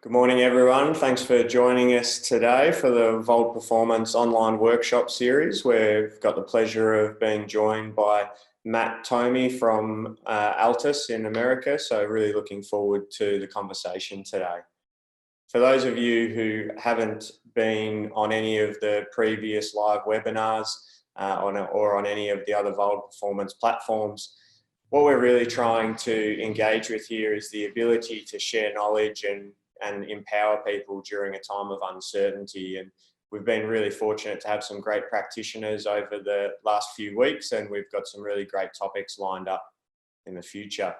Good morning, everyone. Thanks for joining us today for the Volt Performance online workshop series. We've got the pleasure of being joined by Matt Thome from Altis in America. So really looking forward to the conversation today. For those of you who haven't been on any of the previous live webinars or on any of the other Volt Performance platforms, what we're really trying to engage with here is the ability to share knowledge and empower people during a time of uncertainty. And we've been really fortunate to have some great practitioners over the last few weeks, and we've got some really great topics lined up in the future.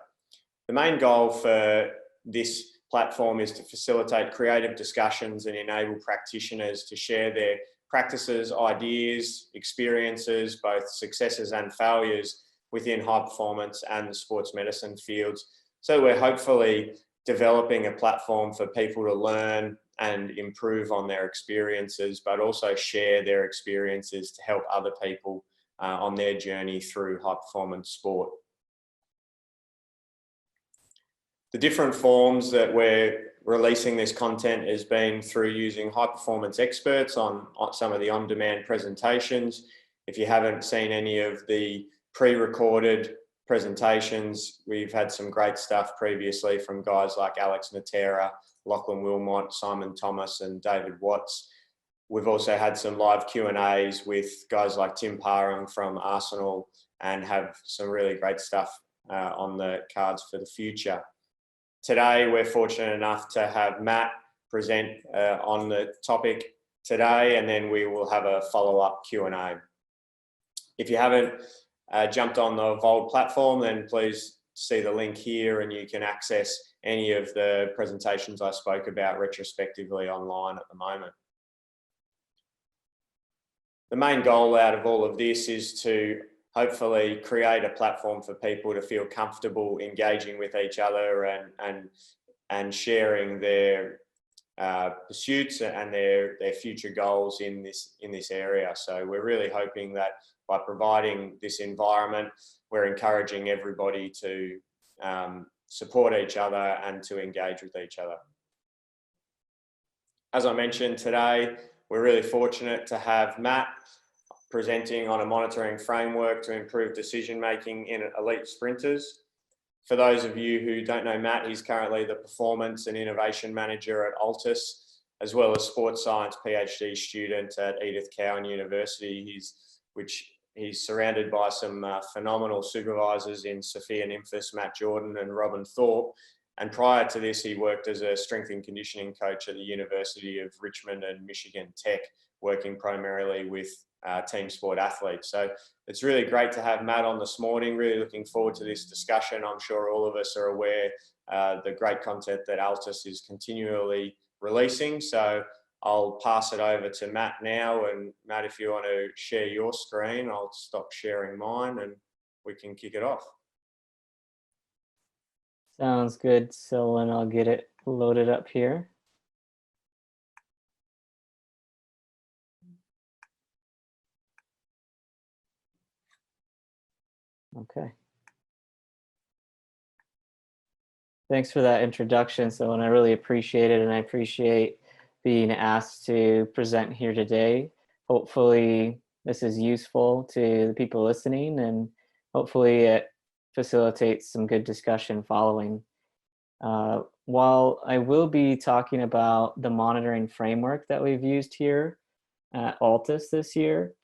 The main goal for this platform is to facilitate creative discussions and enable practitioners to share their practices, ideas, experiences, both successes and failures within high performance and the sports medicine fields. So we're hopefully developing a platform for people to learn and improve on their experiences, but also share their experiences to help other people on their journey through high performance sport. The different forms that we're releasing this content has been through using high performance experts on some of the on-demand presentations. If you haven't seen any of the pre-recorded presentations, we've had some great stuff previously from guys like Alex Natera, Lachlan Wilmot, Simon Thomas and David Watts. We've also had some live Q&As with guys like Tim Parham from Arsenal and have some really great stuff on the cards for the future. Today, we're fortunate enough to have Matt present on the topic today, and then we will have a follow-up Q&A. If you haven't jumped on the Volt platform, then please see the link here and you can access any of the presentations I spoke about retrospectively online at the moment. The main goal out of all of this is to hopefully create a platform for people to feel comfortable engaging with each other and sharing their pursuits and their future goals in this area. So we're really hoping that by providing this environment, we're encouraging everybody to support each other and to engage with each other. As I mentioned today, we're really fortunate to have Matt presenting on a monitoring framework to improve decision-making in elite sprinters. For those of you who don't know Matt, he's currently the Performance and Innovation Manager at Altis, as well as Sports Science PhD student at Edith Cowan University, he's surrounded by some phenomenal supervisors in Sophia Nymphis, Matt Jordan and Robin Thorpe. And prior to this, he worked as a strength and conditioning coach at the University of Richmond and Michigan Tech, working primarily with team sport athletes. So it's really great to have Matt on this morning. Really looking forward to this discussion. I'm sure all of us are aware the great content that Altis is continually releasing. So I'll pass it over to Matt now. And Matt, if you want to share your screen, I'll stop sharing mine and we can kick it off. Sounds good. So then I'll get it loaded up here. Okay. Thanks for that introduction. So, and I really appreciate it, and I appreciate being asked to present here today. Hopefully this is useful to the people listening, and hopefully it facilitates some good discussion following. While I will be talking about the monitoring framework that we've used here at Altis this year,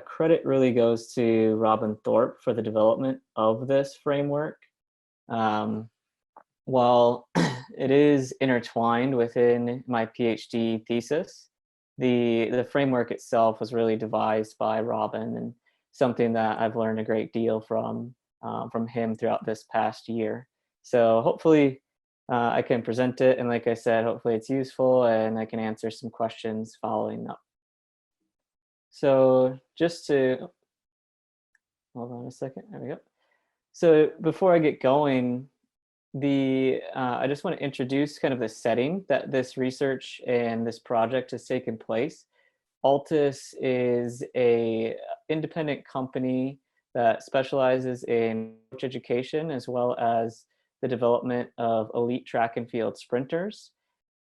credit really goes to Robin Thorpe for the development of this framework. While it is intertwined within my PhD thesis, the framework itself was really devised by Robin and something that I've learned a great deal from him throughout this past year. So hopefully I can present it, and like I said, hopefully it's useful and I can answer some questions following up. So just to, hold on a second, there we go. So before I get going, I just want to introduce kind of the setting that this research and this project has taken place. Altis is an independent company that specializes in coach education as well as the development of elite track and field sprinters.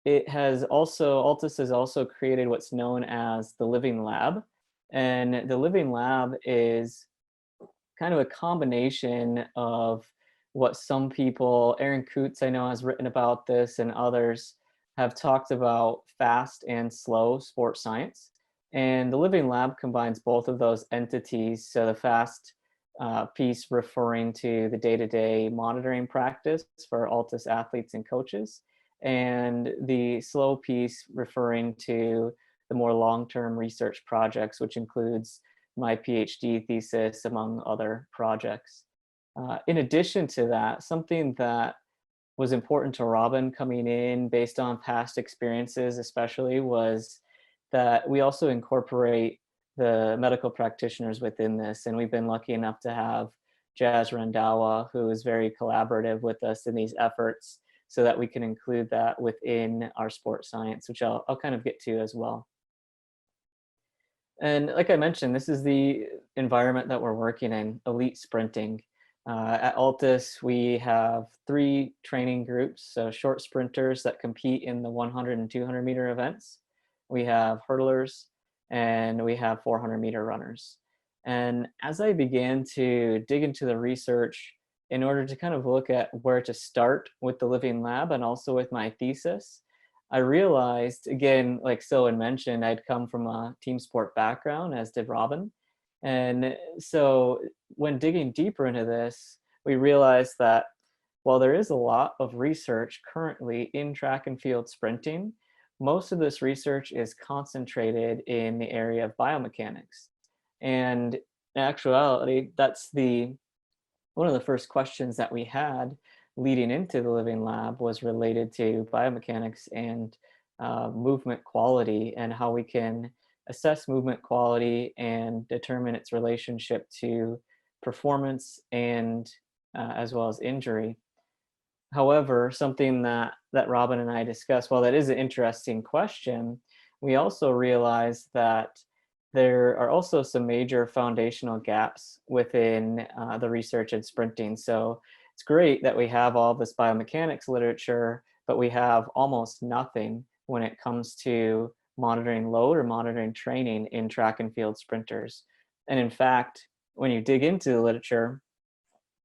Altis has also created what's known as the Living Lab. And the Living Lab is kind of a combination of what some people, Aaron Kutz, I know, has written about this, and others have talked about fast and slow sports science. And the Living Lab combines both of those entities. So the fast piece referring to the day-to-day monitoring practice for Altis athletes and coaches, and the slow piece referring to the more long-term research projects, which includes my PhD thesis, among other projects. In addition to that, something that was important to Robin coming in based on past experiences especially was that we also incorporate the medical practitioners within this. And we've been lucky enough to have Jazz Randawa, who is very collaborative with us in these efforts, so that we can include that within our sports science, which I'll kind of get to as well. And like I mentioned, this is the environment that we're working in, elite sprinting. At Altis, we have 3 training groups, so short sprinters that compete in the 100 and 200 meter events. We have hurdlers, and we have 400 meter runners. And as I began to dig into the research in order to kind of look at where to start with the Living Lab and also with my thesis, I realized, again, like Selwyn mentioned, I'd come from a team sport background, as did Robin. And so when digging deeper into this, we realized that while there is a lot of research currently in track and field sprinting, most of this research is concentrated in the area of biomechanics. And in actuality, that's one of the first questions that we had leading into the Living Lab was related to biomechanics and movement quality, and how we can assess movement quality and determine its relationship to performance and as well as injury. However, something that Robin and I discussed, while that is an interesting question, we also realized that there are also some major foundational gaps within the research in sprinting. So it's great that we have all this biomechanics literature, but we have almost nothing when it comes to monitoring load or monitoring training in track and field sprinters. And in fact, when you dig into the literature,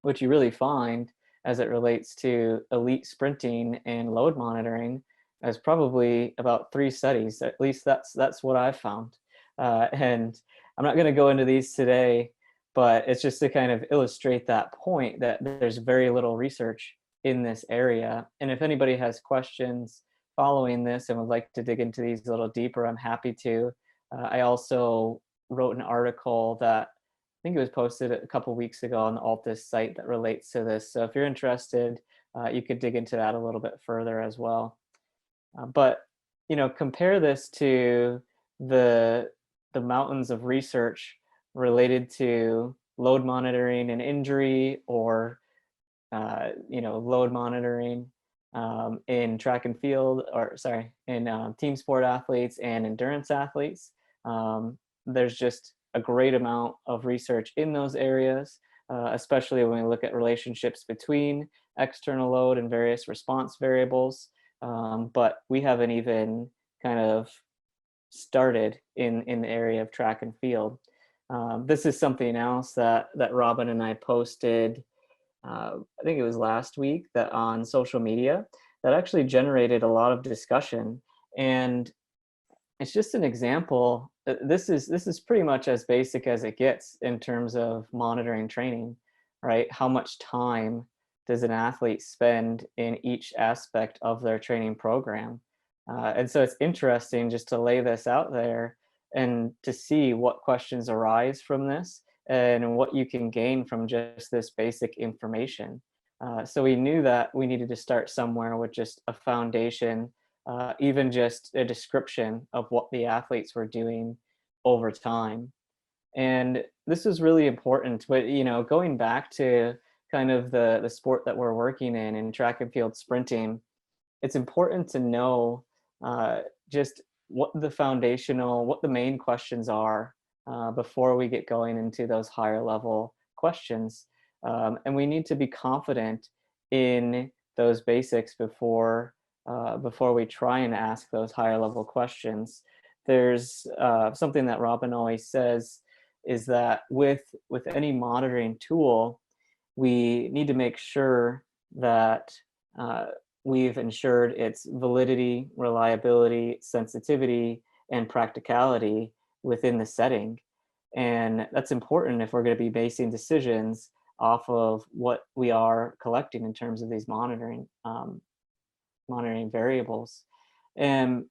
what you really find as it relates to elite sprinting and load monitoring is probably about 3 studies. At least that's what I've found. And I'm not going to go into these today, but it's just to kind of illustrate that point that there's very little research in this area. And if anybody has questions following this and would like to dig into these a little deeper, I'm happy to. I also wrote an article that I think it was posted a couple weeks ago on the Altis site that relates to this. So if you're interested, you could dig into that a little bit further as well. But compare this to the mountains of research related to load monitoring and injury, or load monitoring in track and field, or sorry, in team sport athletes and endurance athletes. There's just a great amount of research in those areas, especially when we look at relationships between external load and various response variables. But we haven't even kind of started in the area of track and field. This is something else that Robin and I posted, I think it was last week, that on social media, that actually generated a lot of discussion. And it's just an example. This is pretty much as basic as it gets in terms of monitoring training, right? How much time does an athlete spend in each aspect of their training program? And so it's interesting just to lay this out there and to see what questions arise from this and what you can gain from just this basic information. So we knew that we needed to start somewhere with just a foundation, even just a description of what the athletes were doing over time. And this was really important. But going back to kind of the sport that we're working in track and field sprinting, it's important to know just what the main questions are before we get going into those higher level questions. And we need to be confident in those basics before before we try and ask those higher level questions. There's something that Robin always says is that with any monitoring tool, we need to make sure that we've ensured its validity, reliability, sensitivity, and practicality within the setting. And that's important if we're going to be basing decisions off of what we are collecting in terms of these monitoring variables. And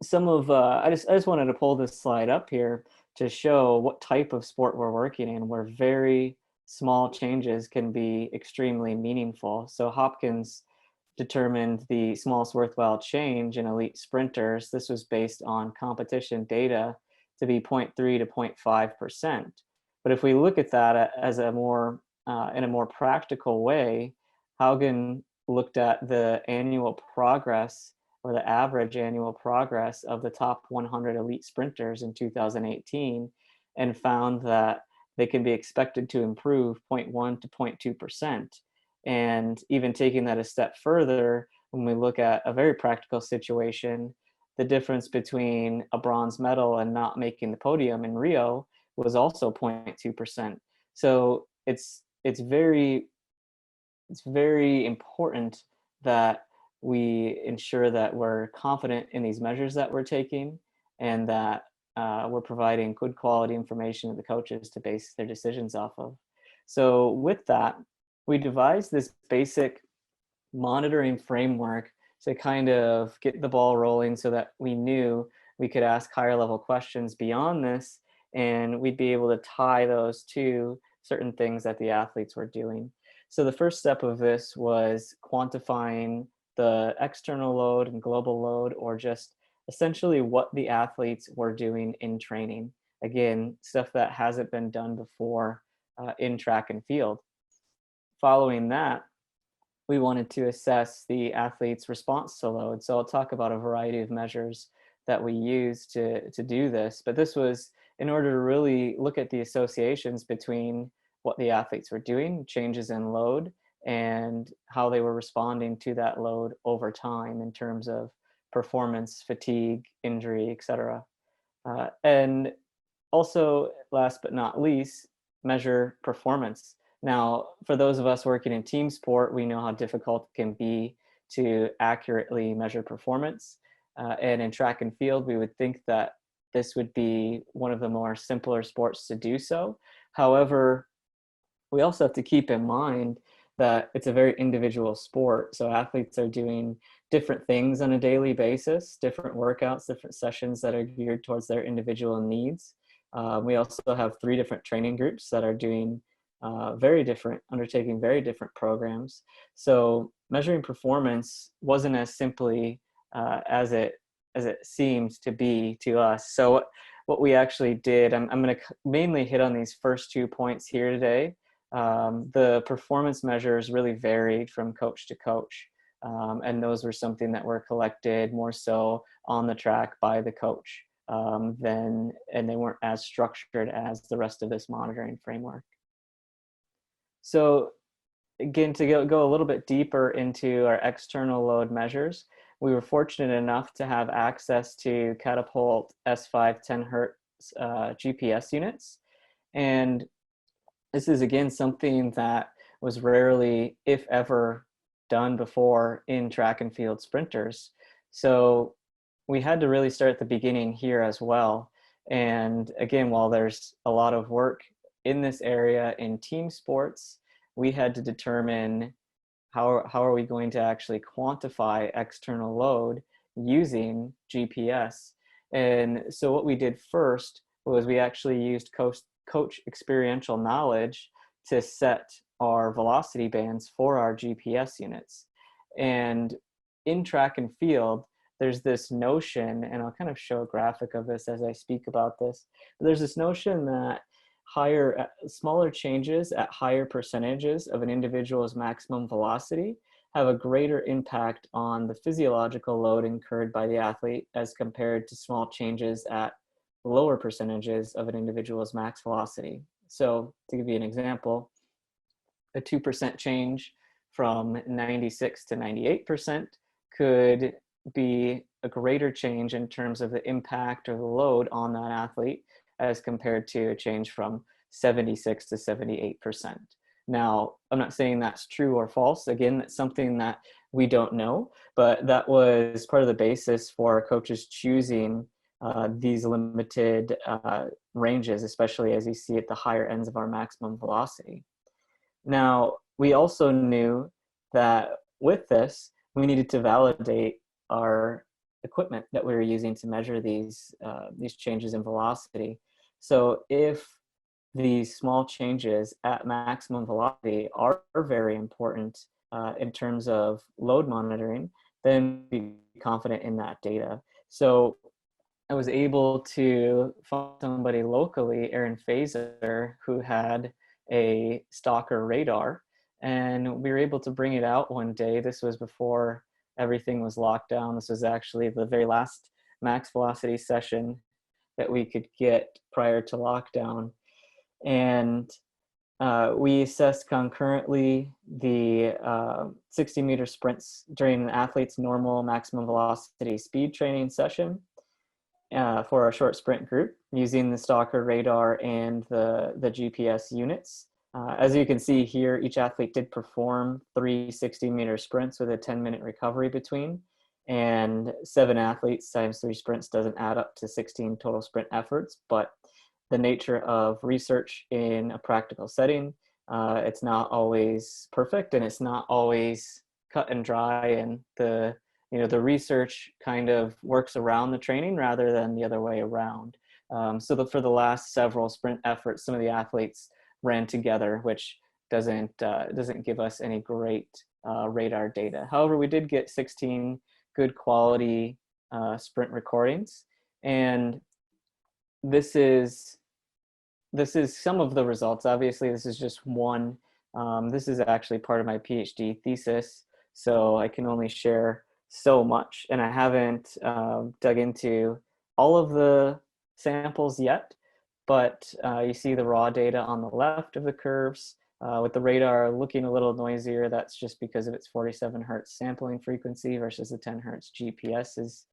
some of I just wanted to pull this slide up here to show what type of sport we're working in, where very small changes can be extremely meaningful. So Hopkins determined the smallest worthwhile change in elite sprinters. This was based on competition data to be 0.3 to 0.5%. But if we look at that as a more in a more practical way, Haugen looked at the annual progress, or the average annual progress, of the top 100 elite sprinters in 2018, and found that they can be expected to improve 0.1 to 0.2%. And even taking that a step further, when we look at a very practical situation, the difference between a bronze medal and not making the podium in Rio was also 0.2%. So it's very important that we ensure that we're confident in these measures that we're taking, and that we're providing good quality information to the coaches to base their decisions off of. So with that, we devised this basic monitoring framework to kind of get the ball rolling, so that we knew we could ask higher level questions beyond this, and we'd be able to tie those to certain things that the athletes were doing. So the first step of this was quantifying the external load and global load, or just essentially what the athletes were doing in training. Again, stuff that hasn't been done before in track and field. Following that, we wanted to assess the athlete's response to load. So I'll talk about a variety of measures that we use to do this, but this was in order to really look at the associations between what the athletes were doing, changes in load, and how they were responding to that load over time in terms of performance, fatigue, injury, etc. And also, last but not least, measure performance. Now, for those of us working in team sport, we know how difficult it can be to accurately measure performance. And in track and field, we would think that this would be one of the more simpler sports to do so. However, we also have to keep in mind that it's a very individual sport. So athletes are doing different things on a daily basis, different workouts, different sessions that are geared towards their individual needs. We also have 3 different training groups that are doing undertaking very different programs. So measuring performance wasn't as simply as it seemed to be to us. So what we actually did, I'm going to mainly hit on these first 2 points here today. The performance measures really varied from coach to coach. And those were something that were collected more so on the track by the coach and they weren't as structured as the rest of this monitoring framework. So again, to go a little bit deeper into our external load measures, we were fortunate enough to have access to Catapult S5 10 Hertz GPS units. And this is, again, something that was rarely, if ever, done before in track and field sprinters. So we had to really start at the beginning here as well. And again, while there's a lot of work in this area in team sports, we had to determine how are we going to actually quantify external load using GPS. And so what we did first was we actually used coach experiential knowledge to set our velocity bands for our GPS units. And in track and field, there's this notion, and I'll kind of show a graphic of this as I speak about this, but there's this notion that smaller changes at higher percentages of an individual's maximum velocity have a greater impact on the physiological load incurred by the athlete as compared to small changes at lower percentages of an individual's max velocity. So to give you an example, a 2% change from 96 to 98% could be a greater change in terms of the impact or the load on that athlete as compared to a change from 76 to 78%. Now, I'm not saying that's true or false. Again, that's something that we don't know, but that was part of the basis for coaches choosing these limited ranges, especially as you see at the higher ends of our maximum velocity. Now, we also knew that with this, we needed to validate our equipment that we were using to measure these changes in velocity. So if these small changes at maximum velocity are very important in terms of load monitoring, then be confident in that data. So I was able to find somebody locally, Aaron Fazer, who had a stalker radar, and we were able to bring it out one day. This was before everything was locked down. This was actually the very last max velocity session that we could get prior to lockdown. And we assessed concurrently the 60-meter sprints during an athlete's normal maximum velocity speed training session for our short sprint group using the stalker radar and the GPS units. As you can see here, each athlete did perform 3 60-meter sprints with a 10-minute recovery between, and 7 athletes times 3 sprints doesn't add up to 16 total sprint efforts, but the nature of research in a practical setting, it's not always perfect, and it's not always cut and dry, and the research kind of works around the training rather than the other way around. So for the last several sprint efforts, some of the athletes ran together, which doesn't give us any great radar data. However, we did get 16 good quality sprint recordings, and this is some of the results. Obviously, this is just one. This is actually part of my PhD thesis, so I can only share so much, and I haven't dug into all of the samples yet, but you see the raw data on the left of the curves. With the radar looking a little noisier, that's just because of its 47 hertz sampling frequency versus the 10 hertz GPS is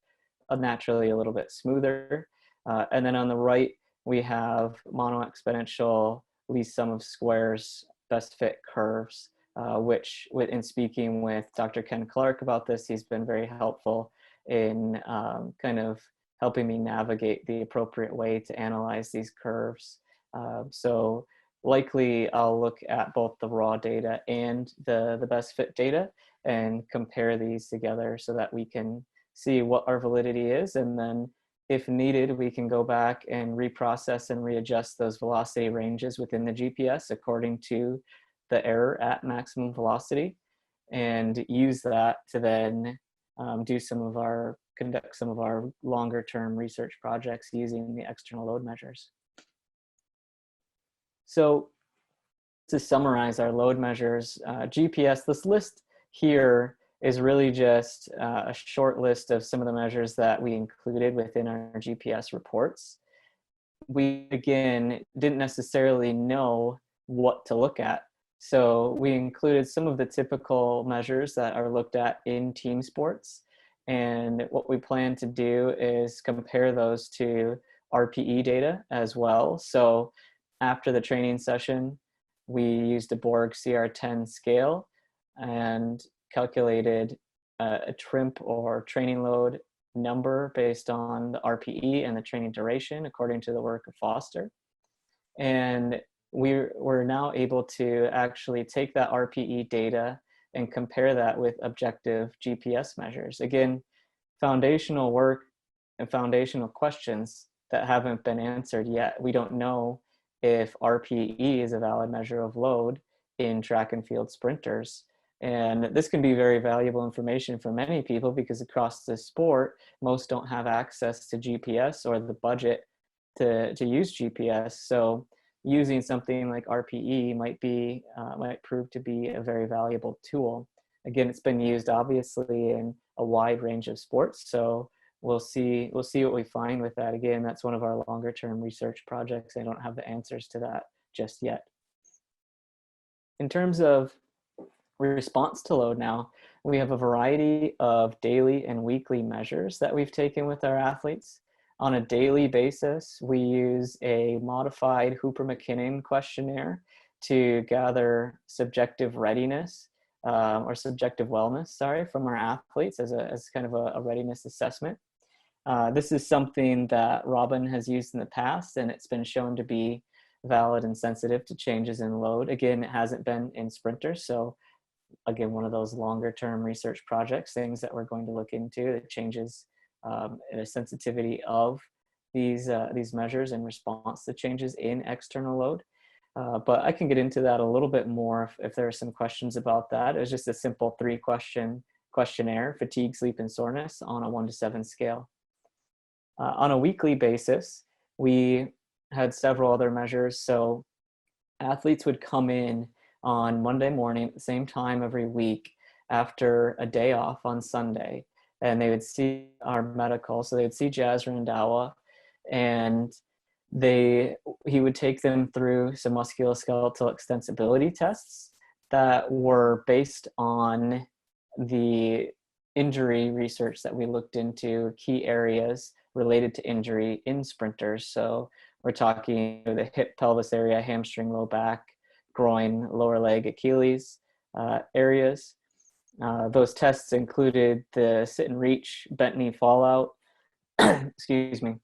naturally a little bit smoother. And then on the right, we have mono-exponential least sum of squares best fit curves, which in speaking with Dr. Ken Clark about this, he's been very helpful in kind of helping me navigate the appropriate way to analyze these curves. So likely I'll look at both the raw data and the best fit data and compare these together so that we can see what our validity is, and then if needed, we can go back and reprocess and readjust those velocity ranges within the GPS according to the error at maximum velocity, and use that to then conduct some of our longer term research projects using the external load measures. So to summarize our load measures, GPS, this list here is really just a short list of some of the measures that we included within our GPS reports. We, again, didn't necessarily know what to look at. So we included some of the typical measures that are looked at in team sports. And what we plan to do is compare those to RPE data as well. So after the training session, we used a Borg CR10 scale and calculated a TRIMP or training load number based on the RPE and the training duration according to the work of Foster. And we're now able to actually take that RPE data and compare that with objective GPS measures. Again, foundational work and foundational questions that haven't been answered yet. We don't know if RPE is a valid measure of load in track and field sprinters. And this can be very valuable information for many people because across the sport, most don't have access to GPS or the budget to use GPS. So using something like RPE might prove to be a very valuable tool. Again, it's been used obviously in a wide range of sports. So we'll see what we find with that. Again, that's one of our longer term research projects. I don't have the answers to that just yet. In terms of response to load now, we have a variety of daily and weekly measures that we've taken with our athletes. On a daily basis, we use a modified Hooper-McKinnon questionnaire to gather subjective readiness or subjective wellness, sorry, from our athletes as kind of a readiness assessment. This is something that Robin has used in the past, and it's been shown to be valid and sensitive to changes in load. Again, it hasn't been in sprinters, so again, one of those longer term research projects, things that we're going to look into, the changes in the sensitivity of these measures in response to changes in external load. But I can get into that a little bit more if there are some questions about that. It was just a simple 3-question questionnaire: fatigue, sleep, and soreness on a 1 to 7 scale. On a weekly basis, we had several other measures. So athletes would come in on Monday morning at the same time every week after a day off on Sunday, and they would see our medical. So they would see Jazz Randawa, and he would take them through some musculoskeletal extensibility tests that were based on the injury research that we looked into, key areas related to injury in sprinters. So we're talking the hip, pelvis area, hamstring, low back, groin, lower leg, Achilles areas. Those tests included the sit and reach, bent knee fallout, excuse me,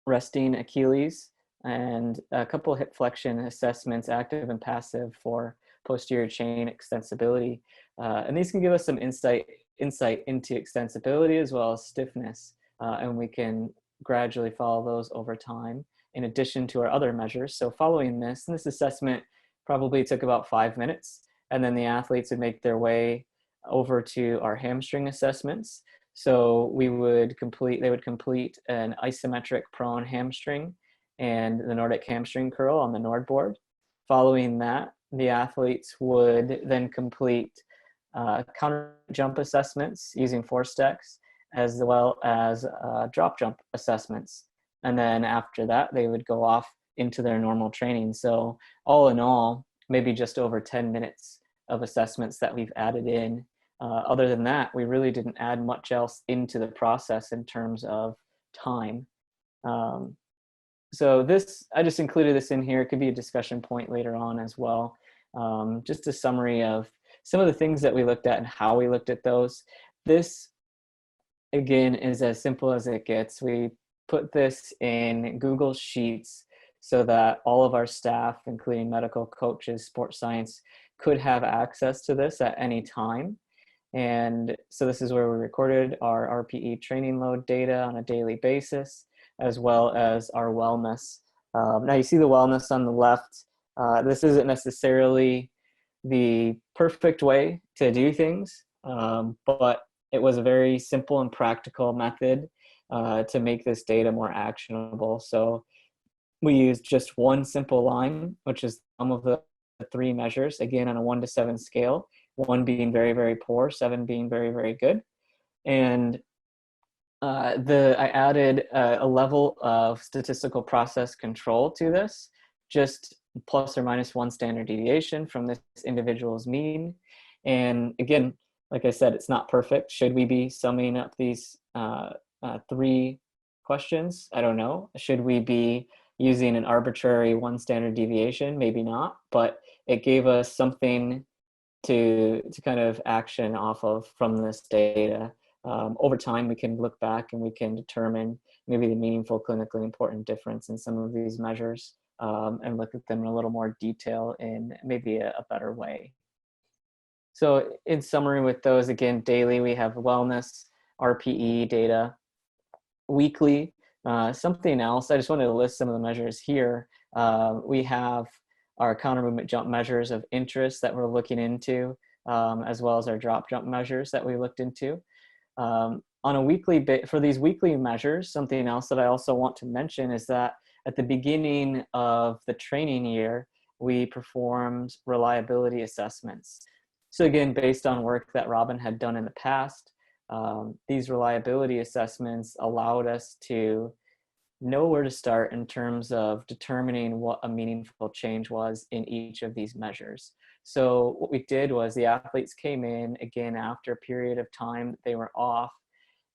resting Achilles, and a couple hip flexion assessments, active and passive, for posterior chain extensibility. And these can give us some insight into extensibility as well as stiffness, and we can gradually follow those over time in addition to our other measures. So following this, and this assessment probably took about 5 minutes, and then the athletes would make their way over to our hamstring assessments. So they would complete an isometric prone hamstring and the Nordic hamstring curl on the Nord board. Following that, the athletes would then complete counter jump assessments using 4 stacks, as well as drop jump assessments. And then after that, they would go off into their normal training. So all in all, maybe just over 10 minutes of assessments that we've added in. Other than that, we really didn't add much else into the process in terms of time. So I just included this in here. It could be a discussion point later on as well. Just a summary of some of the things that we looked at and how we looked at those. This, again, is as simple as it gets. We put this in Google Sheets so that all of our staff, including medical coaches, sports science, could have access to this at any time. And so this is where we recorded our RPE training load data on a daily basis, as well as our wellness. Now you see the wellness on the left. This isn't necessarily the perfect way to do things, but it was a very simple and practical method to make this data more actionable. So we used just one simple line, which is some of the 3 measures, again, on a 1 to 7 scale, 1 being very, very poor, 7 being very, very good. And I added a level of statistical process control to this, just plus or minus 1 standard deviation from this individual's mean. And again, like I said, it's not perfect. Should we be summing up these 3 questions? I don't know. Should we be using an arbitrary 1 standard deviation? Maybe not, but it gave us something to kind of action off of from this data. Over time, we can look back and we can determine maybe the meaningful, clinically important difference in some of these measures, and look at them in a little more detail in maybe a better way. So in summary with those, again, daily, we have wellness, RPE data. Weekly, something else, I just wanted to list some of the measures here. We have our counter movement jump measures of interest that we're looking into, as well as our drop jump measures that we looked into. On a weekly for these weekly measures, something else that I also want to mention is that at the beginning of the training year, we performed reliability assessments. So again, based on work that Robin had done in the past, these reliability assessments allowed us to know where to start in terms of determining what a meaningful change was in each of these measures. So what we did was the athletes came in again after a period of time that they were off,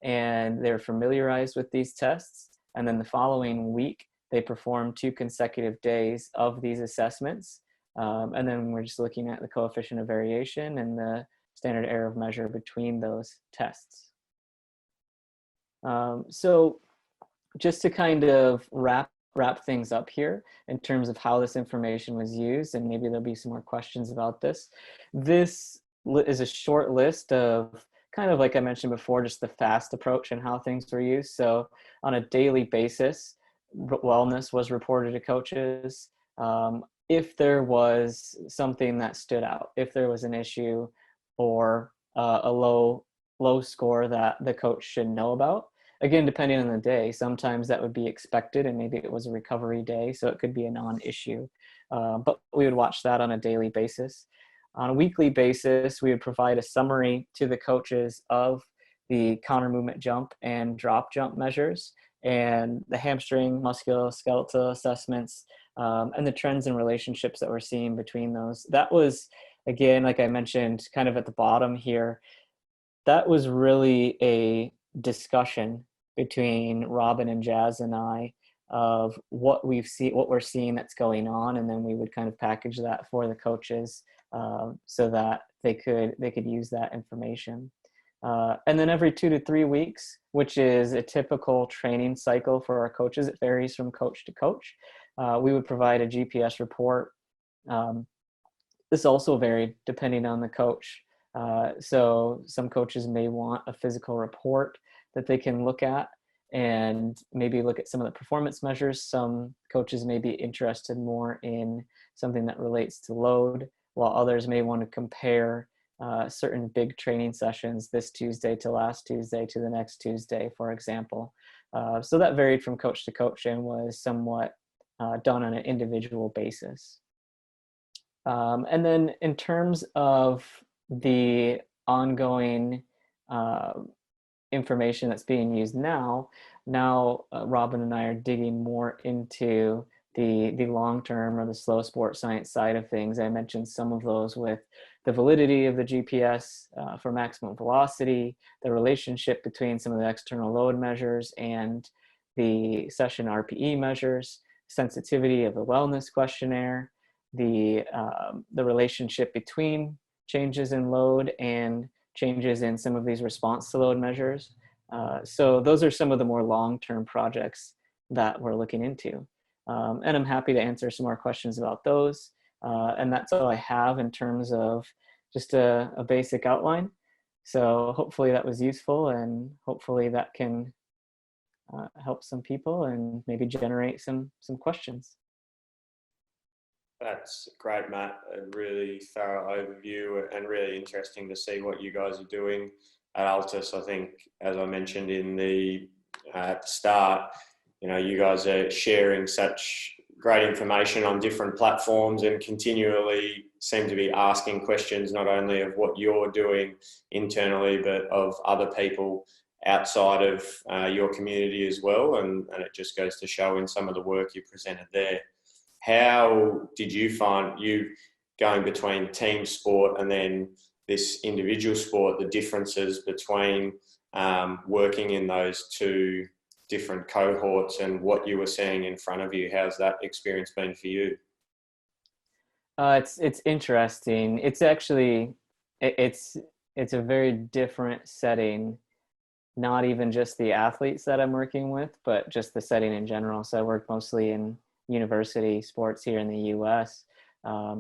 and they're familiarized with these tests. And then the following week, they performed 2 consecutive days of these assessments. And then we're just looking at the coefficient of variation and the standard error of measure between those tests. So just to kind of wrap things up here in terms of how this information was used, and maybe there'll be some more questions about this. This is a short list of, kind of like I mentioned before, just the FAST approach and how things were used. So on a daily basis, wellness was reported to coaches. If there was something that stood out, if there was an issue or a low score that the coach should know about, again, depending on the day, sometimes that would be expected, and maybe it was a recovery day, so it could be a non-issue. But we would watch that on a daily basis. On a weekly basis, we would provide a summary to the coaches of the counter movement jump and drop jump measures, and the hamstring, musculoskeletal assessments, and the trends and relationships that we're seeing between those. That was, again, like I mentioned, kind of at the bottom here, that was really a discussion between Robin and Jazz and I of what we're seeing that's going on, and then we would kind of package that for the coaches so that they could use that information. And then every 2 to 3 weeks, which is a typical training cycle for our coaches, it varies from coach to coach, we would provide a GPS report. This also varied depending on the coach. So some coaches may want a physical report that they can look at and maybe look at some of the performance measures. Some coaches may be interested more in something that relates to load, while others may want to compare certain big training sessions this Tuesday to last Tuesday to the next Tuesday, for example. So that varied from coach to coach and was somewhat done on an individual basis. And then in terms of the ongoing information that's being used now Robin and I are digging more into the long-term or the slow sport science side of things. I mentioned some of those with the validity of the GPS for maximum velocity, the relationship between some of the external load measures and the session RPE measures, sensitivity of the wellness questionnaire, the relationship between changes in load and changes in some of these response to load measures. So those are some of the more long-term projects that we're looking into. And I'm happy to answer some more questions about those. And that's all I have in terms of just a basic outline. So hopefully that was useful, and hopefully that can help some people and maybe generate some questions. That's great, Matt. A really thorough overview and really interesting to see what you guys are doing at Altis. I think, as I mentioned in the at the start, you guys are sharing such great information on different platforms and continually seem to be asking questions, not only of what you're doing internally, but of other people outside of your community as well. And it just goes to show in some of the work you presented there. How did you find, you going between team sport and then this individual sport, the differences between working in those two different cohorts and what you were seeing in front of you? How's that experience been for you? It's interesting. It's actually, it's a very different setting, not even just the athletes that I'm working with, but just the setting in general. So I work mostly in university sports here in the US.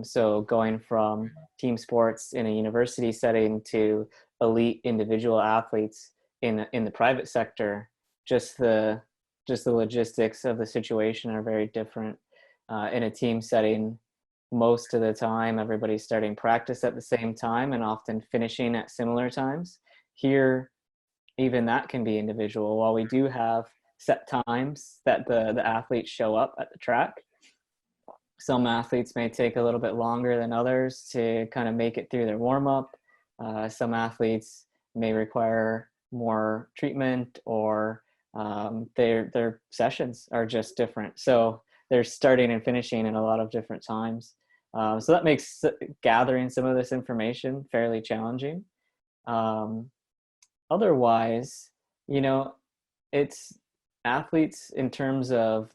So going from team sports in a university setting to elite individual athletes in the private sector, just the logistics of the situation are very different. In a team setting, most of the time everybody's starting practice at the same time and often finishing at similar times. Here, even that can be individual. While we do have set times that the athletes show up at the track, some athletes may take a little bit longer than others to kind of make it through their warm-up. Some athletes may require more treatment, or their sessions are just different. So they're starting and finishing at a lot of different times. So that makes gathering some of this information fairly challenging. Otherwise, you know, it's athletes in terms of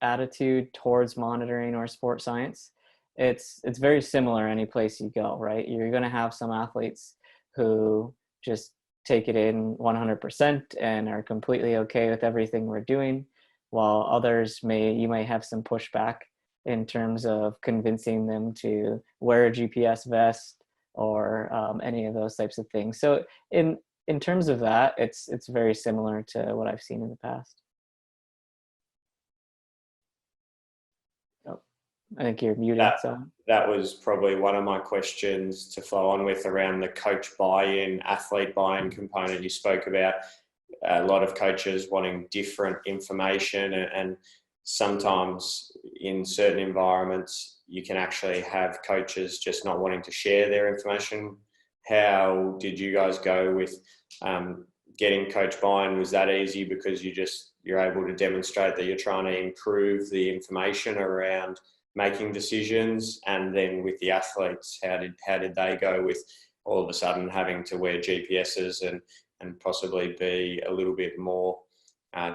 attitude towards monitoring or sports science. It's very similar any place you go, right? You're going to have some athletes who just take it in 100% and are completely okay with everything we're doing, while others you may have some pushback in terms of convincing them to wear a GPS vest or any of those types of things. So in terms of that, it's very similar to what I've seen in the past. Oh, I think you're muted. That was probably one of my questions to flow on with around the coach buy-in, athlete buy-in component. You spoke about a lot of coaches wanting different information, and sometimes in certain environments you can actually have coaches just not wanting to share their information. How did you guys go with getting coach buy-in? Was that easy because you're able to demonstrate that you're trying to improve the information around making decisions? And then with the athletes, how did they go with all of a sudden having to wear GPSs and possibly be a little bit more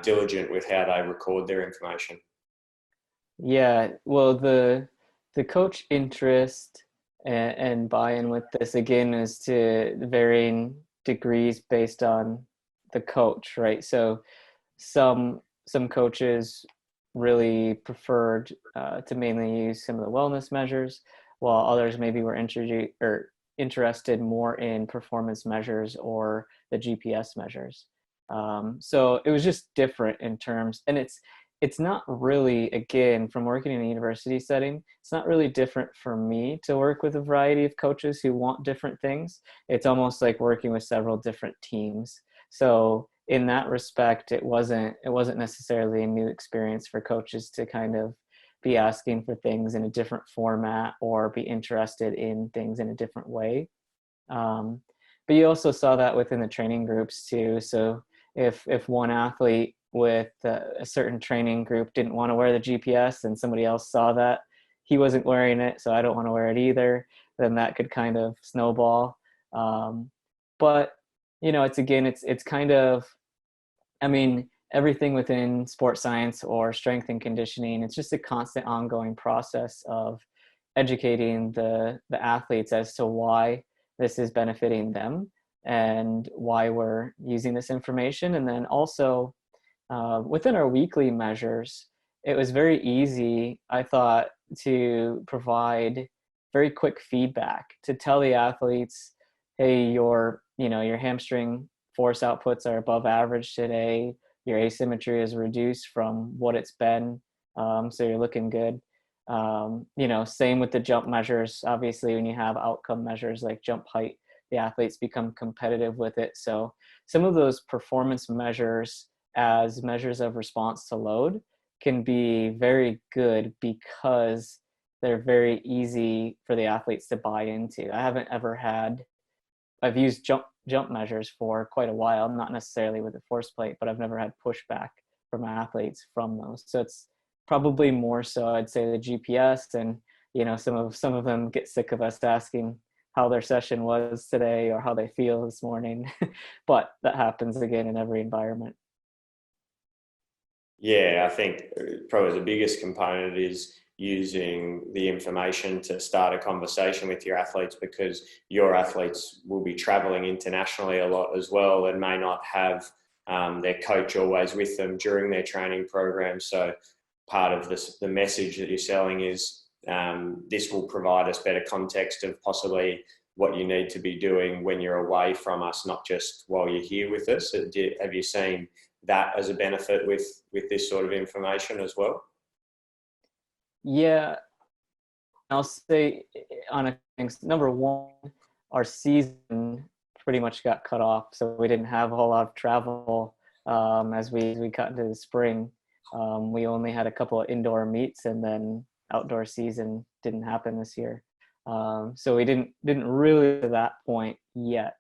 diligent with how they record their information? Yeah, well, the coach interest and buy-in with this, again, is to varying degrees based on the coach, right? So some coaches really preferred to mainly use some of the wellness measures, while others maybe were interested more in performance measures or the GPS measures. So it was just different in terms, and it's not really, again, from working in a university setting, it's not really different for me to work with a variety of coaches who want different things. It's almost like working with several different teams. So in that respect, it wasn't necessarily a new experience for coaches to kind of be asking for things in a different format or be interested in things in a different way. But you also saw that within the training groups too. So if one athlete with a certain training group didn't want to wear the GPS and somebody else saw that he wasn't wearing it, so I don't want to wear it either, then that could kind of snowball. But it's kind of, I mean, everything within sports science or strength and conditioning, it's just a constant ongoing process of educating the athletes as to why this is benefiting them and why we're using this information. And then also within our weekly measures, it was very easy, I thought, to provide very quick feedback to tell the athletes, hey, your hamstring force outputs are above average today. Your asymmetry is reduced from what it's been. So you're looking good. Same with the jump measures. Obviously, when you have outcome measures like jump height, the athletes become competitive with it. So some of those performance measures as measures of response to load can be very good because they're very easy for the athletes to buy into. I've used jump measures for quite a while, not necessarily with the force plate, but I've never had pushback from athletes from those. So it's probably more so, I'd say, the GPS, and some of them get sick of us asking how their session was today or how they feel this morning. But that happens again in every environment. Yeah, I think probably the biggest component is using the information to start a conversation with your athletes, because your athletes will be traveling internationally a lot as well and may not have their coach always with them during their training program. So part of the message that you're selling is this will provide us better context of possibly what you need to be doing when you're away from us, not just while you're here with us. Have you seen that as a benefit with this sort of information as well? Yeah, I'll say on a things. Number one, our season pretty much got cut off, so we didn't have a whole lot of travel as we got into the spring. We only had a couple of indoor meets, and then outdoor season didn't happen this year. So we didn't really to that point yet.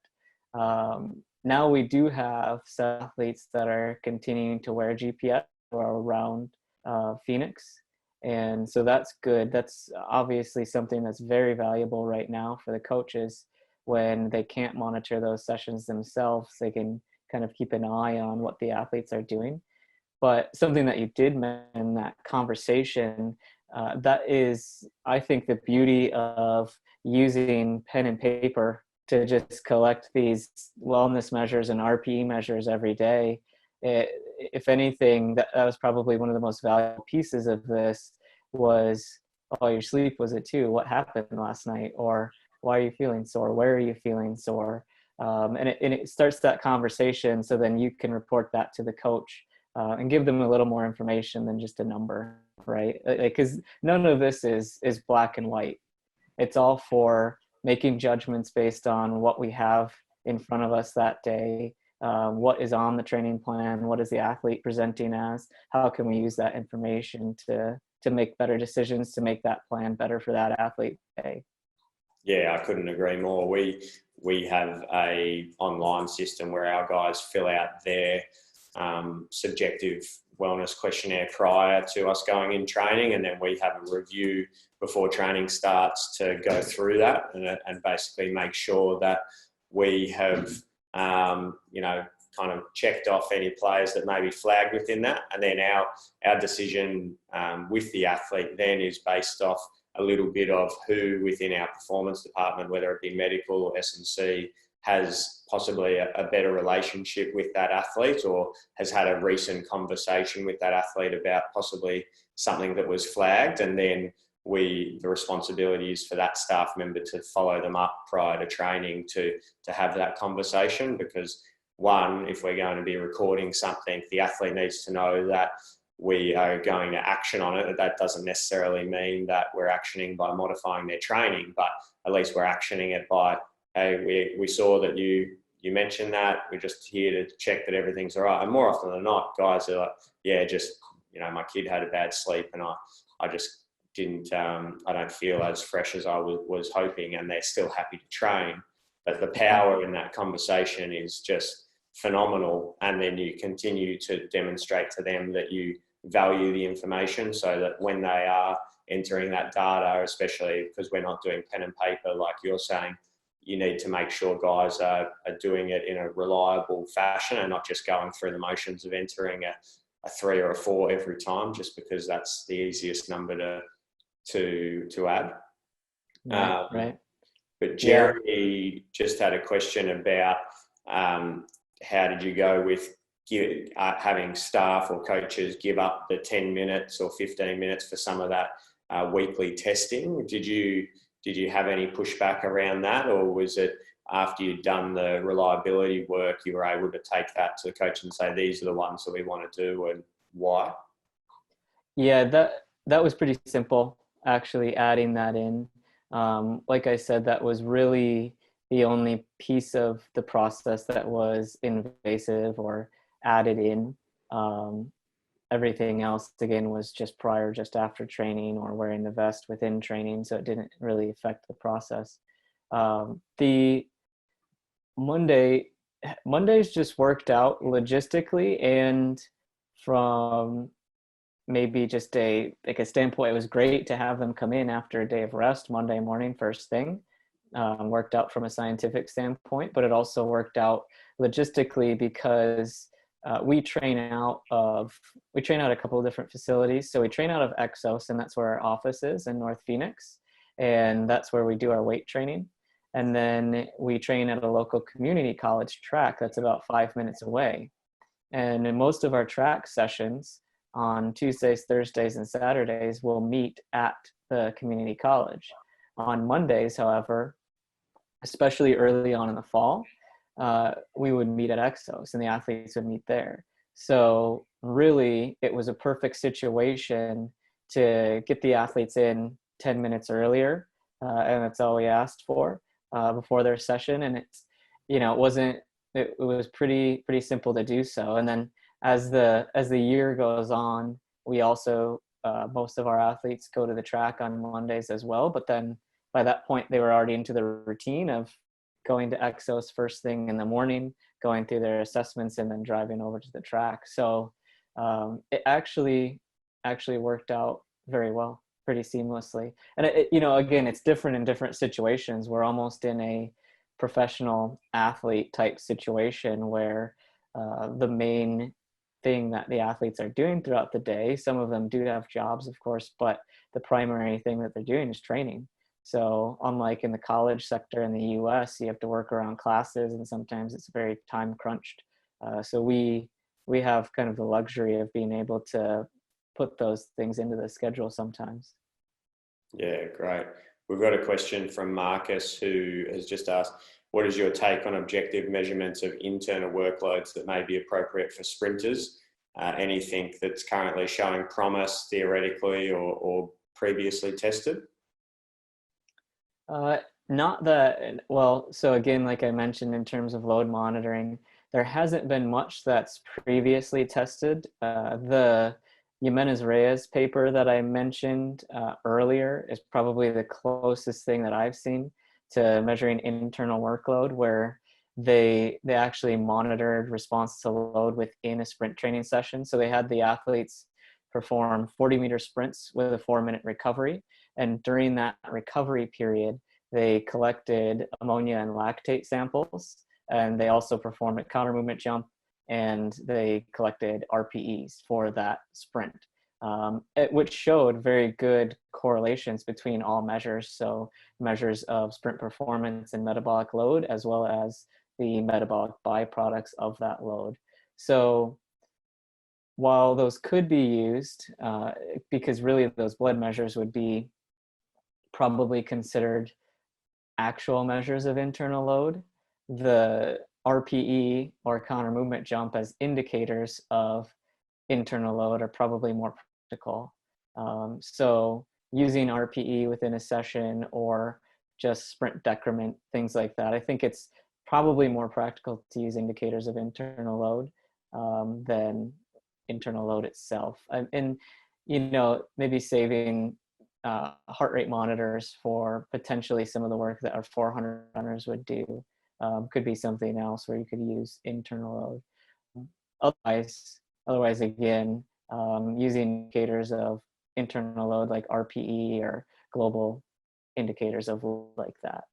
Now we do have some athletes that are continuing to wear GPS around Phoenix, And so that's good. That's obviously something that's very valuable right now for the coaches. When they can't monitor those sessions themselves, they can kind of keep an eye on what the athletes are doing. But something that you did mention in that conversation, that is, I think, the beauty of using pen and paper to just collect these wellness measures and RPE measures every day. If anything, that was probably one of the most valuable pieces of this was, oh, your sleep was it too? What happened last night? Or why are you feeling sore? Where are you feeling sore? And it starts that conversation, so then you can report that to the coach and give them a little more information than just a number, right? Because none of this is black and white. It's all for making judgments based on what we have in front of us that day, what is on the training plan, what is the athlete presenting as, how can we use that information to make better decisions, to make that plan better for that athlete today. Yeah, I couldn't agree more. We have a online system where our guys fill out their subjective wellness questionnaire prior to us going in training, and then we have a review before training starts to go through that and basically make sure that we have kind of checked off any players that may be flagged within that, and then our decision with the athlete then is based off a little bit of who within our performance department, whether it be medical or S&C, has possibly a better relationship with that athlete or has had a recent conversation with that athlete about possibly something that was flagged. And then the responsibility is for that staff member to follow them up prior to training to have that conversation. Because one, if we're going to be recording something, the athlete needs to know that we are going to action on it. That doesn't necessarily mean that we're actioning by modifying their training, but at least we're actioning it by, hey, we saw that you mentioned that. We're just here to check that everything's all right. And more often than not, guys are like, yeah, just, my kid had a bad sleep and I just didn't, I don't feel as fresh as I was hoping, and they're still happy to train. But the power in that conversation is just phenomenal. And then you continue to demonstrate to them that you value the information, so that when they are entering that data, especially because we're not doing pen and paper like you're saying, you need to make sure guys are doing it in a reliable fashion and not just going through the motions of entering a 3 or a 4 every time just because that's the easiest number to add. Right. But Jerry just had a question about how did you go with having staff or coaches give up the 10 minutes or 15 minutes for some of that weekly testing? Did you have any pushback around that, or was it after you'd done the reliability work, you were able to take that to the coach and say, these are the ones that we want to do and why? Yeah, that was pretty simple, actually, adding that in. Like I said, that was really the only piece of the process that was invasive or added in. Everything else, again, was just prior, just after training, or wearing the vest within training, so it didn't really affect the process. The Mondays just worked out logistically, and from maybe just a standpoint, it was great to have them come in after a day of rest Monday morning first thing. Worked out from a scientific standpoint, but it also worked out logistically because we train out a couple of different facilities. So we train out of Exos, and that's where our office is in North Phoenix, and that's where we do our weight training. And then we train at a local community college track that's about 5 minutes away. And in most of our track sessions on Tuesdays, Thursdays, and Saturdays, we'll meet at the community college. On Mondays, however, especially early on in the fall, we would meet at Exos and the athletes would meet there. So really, it was a perfect situation to get the athletes in 10 minutes earlier, and that's all we asked for before their session. And it's, it was pretty simple to do so. And then as the year goes on, we also most of our athletes go to the track on Mondays as well. But then by that point, they were already into the routine of going to Exos first thing in the morning, going through their assessments, and then driving over to the track. So it actually worked out very well, pretty seamlessly. And you know, again, it's different in different situations. We're almost in a professional athlete type situation where the main thing that the athletes are doing throughout the day, some of them do have jobs, of course, but the primary thing that they're doing is training. So unlike in the college sector in the US, you have to work around classes and sometimes it's very time crunched. So we have kind of the luxury of being able to put those things into the schedule sometimes. Yeah, great. We've got a question from Marcus who has just asked, what is your take on objective measurements of internal workloads that may be appropriate for sprinters? Anything that's currently showing promise theoretically or previously tested? Not that, well, so again, like I mentioned, in terms of load monitoring, there hasn't been much that's previously tested. The Jimenez Reyes paper that I mentioned earlier is probably the closest thing that I've seen to measuring internal workload, where they actually monitored response to load within a sprint training session. So they had the athletes perform 40-meter sprints with a 4-minute recovery. And during that recovery period, they collected ammonia and lactate samples, and they also performed a counter movement jump, and they collected RPEs for that sprint, which showed very good correlations between all measures. So measures of sprint performance and metabolic load, as well as the metabolic byproducts of that load. So while those could be used, because really those blood measures would be probably considered actual measures of internal load, the RPE or counter movement jump as indicators of internal load are probably more practical. So using RPE within a session or just sprint decrement, things like that, I think it's probably more practical to use indicators of internal load than internal load itself. And, you know, maybe saving heart rate monitors for potentially some of the work that our 400 runners would do could be something else where you could use internal load. Otherwise, again, using indicators of internal load like RPE or global indicators of load like that.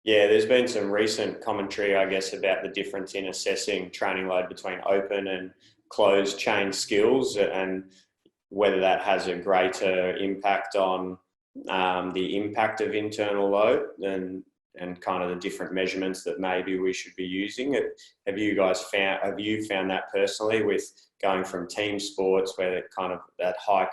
Yeah, there's been some recent commentary, I guess, about the difference in assessing training load between open and closed chain skills and whether that has a greater impact on the impact of internal load and kind of the different measurements that maybe we should be using. Have you found that personally with going from team sports where kind of that high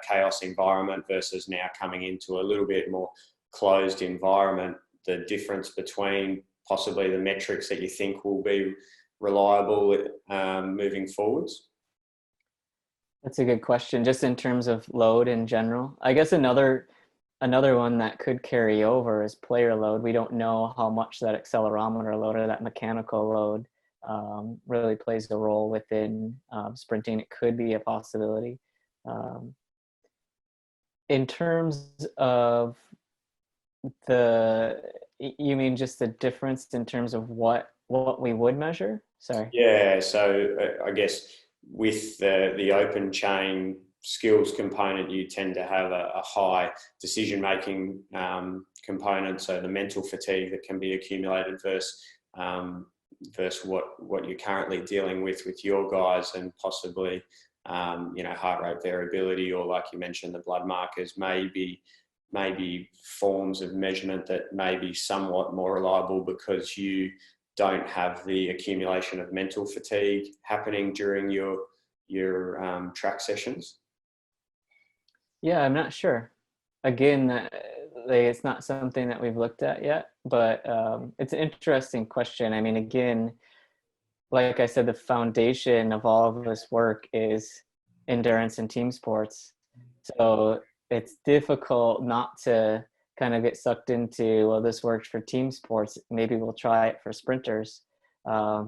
chaos environment versus now coming into a little bit more closed environment, the difference between possibly the metrics that you think will be reliable moving forwards? That's a good question. Just in terms of load in general, I guess another one that could carry over is player load. We don't know how much that accelerometer load or that mechanical load really plays a role within sprinting. It could be a possibility. In terms of you mean just the difference in terms of what we would measure? Sorry. Yeah, so I guess with the open chain skills component, you tend to have a high decision-making component. So the mental fatigue that can be accumulated versus what you're currently dealing with your guys, and possibly heart rate variability, or like you mentioned, the blood markers maybe forms of measurement that may be somewhat more reliable because you don't have the accumulation of mental fatigue happening during your track sessions? Yeah, I'm not sure. Again, it's not something that we've looked at yet, but it's an interesting question. I mean, again, like I said, the foundation of all of this work is endurance and team sports. So it's difficult not to kind of get sucked into, well, this works for team sports, maybe we'll try it for sprinters,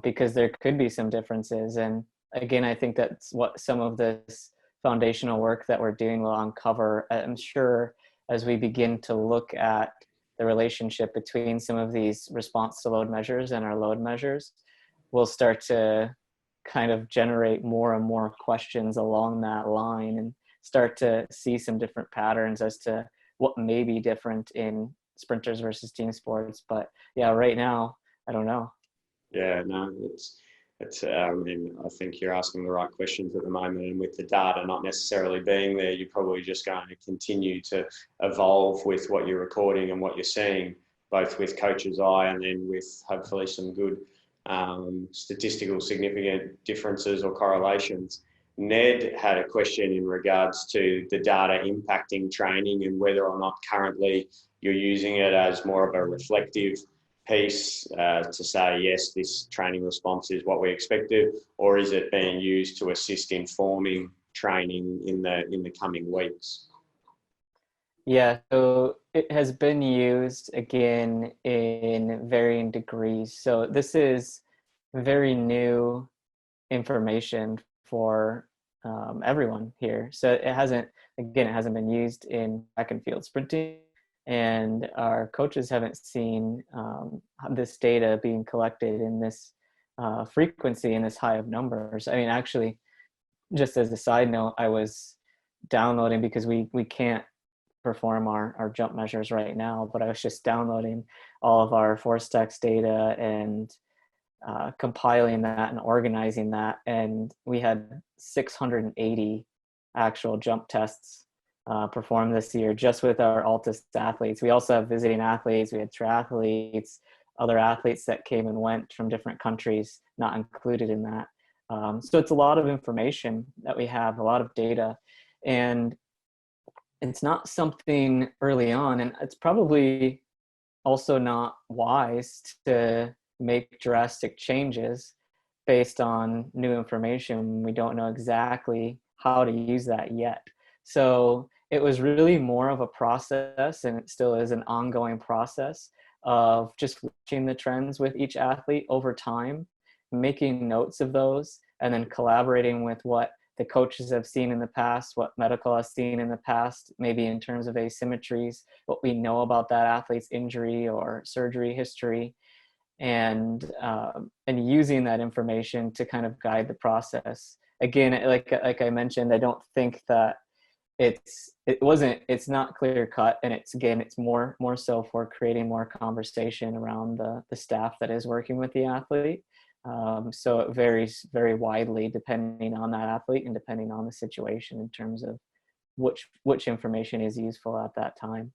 because there could be some differences. And again, I think that's what some of this foundational work that we're doing will uncover. I'm sure as we begin to look at the relationship between some of these response to load measures and our load measures, we'll start to kind of generate more and more questions along that line. And start to see some different patterns as to what may be different in sprinters versus team sports. But yeah, right now, I don't know. Yeah, no, I mean, I think you're asking the right questions at the moment, and with the data not necessarily being there, you're probably just going to continue to evolve with what you're recording and what you're seeing, both with coach's eye and then with hopefully some good statistical significant differences or correlations. Ned had a question in regards to the data impacting training and whether or not currently you're using it as more of a reflective piece to say, yes, this training response is what we expected, or is it being used to assist informing training in the coming weeks? Yeah, so it has been used again in varying degrees. So this is very new information for everyone here. So it hasn't been used in track and field sprinting, and our coaches haven't seen this data being collected in this frequency and this high of numbers. I mean, actually, just as a side note, I was downloading, because we can't perform our jump measures right now, but I was just downloading all of our force text data and compiling that and organizing that, and we had 680 actual jump tests performed this year just with our Altis athletes. We also have visiting athletes, we had triathletes, other athletes that came and went from different countries, not included in that. So it's a lot of information that we have, a lot of data, and it's not something early on, and it's probably also not wise to make drastic changes based on new information. We don't know exactly how to use that yet. So it was really more of a process, and it still is an ongoing process of just watching the trends with each athlete over time, making notes of those, and then collaborating with what the coaches have seen in the past, what medical has seen in the past, maybe in terms of asymmetries, what we know about that athlete's injury or surgery history, and using that information to kind of guide the process. Again, like I mentioned, I don't think that it's not clear cut, and it's more so for creating more conversation around the staff that is working with the athlete. So it varies very widely depending on that athlete and depending on the situation in terms of which information is useful at that time.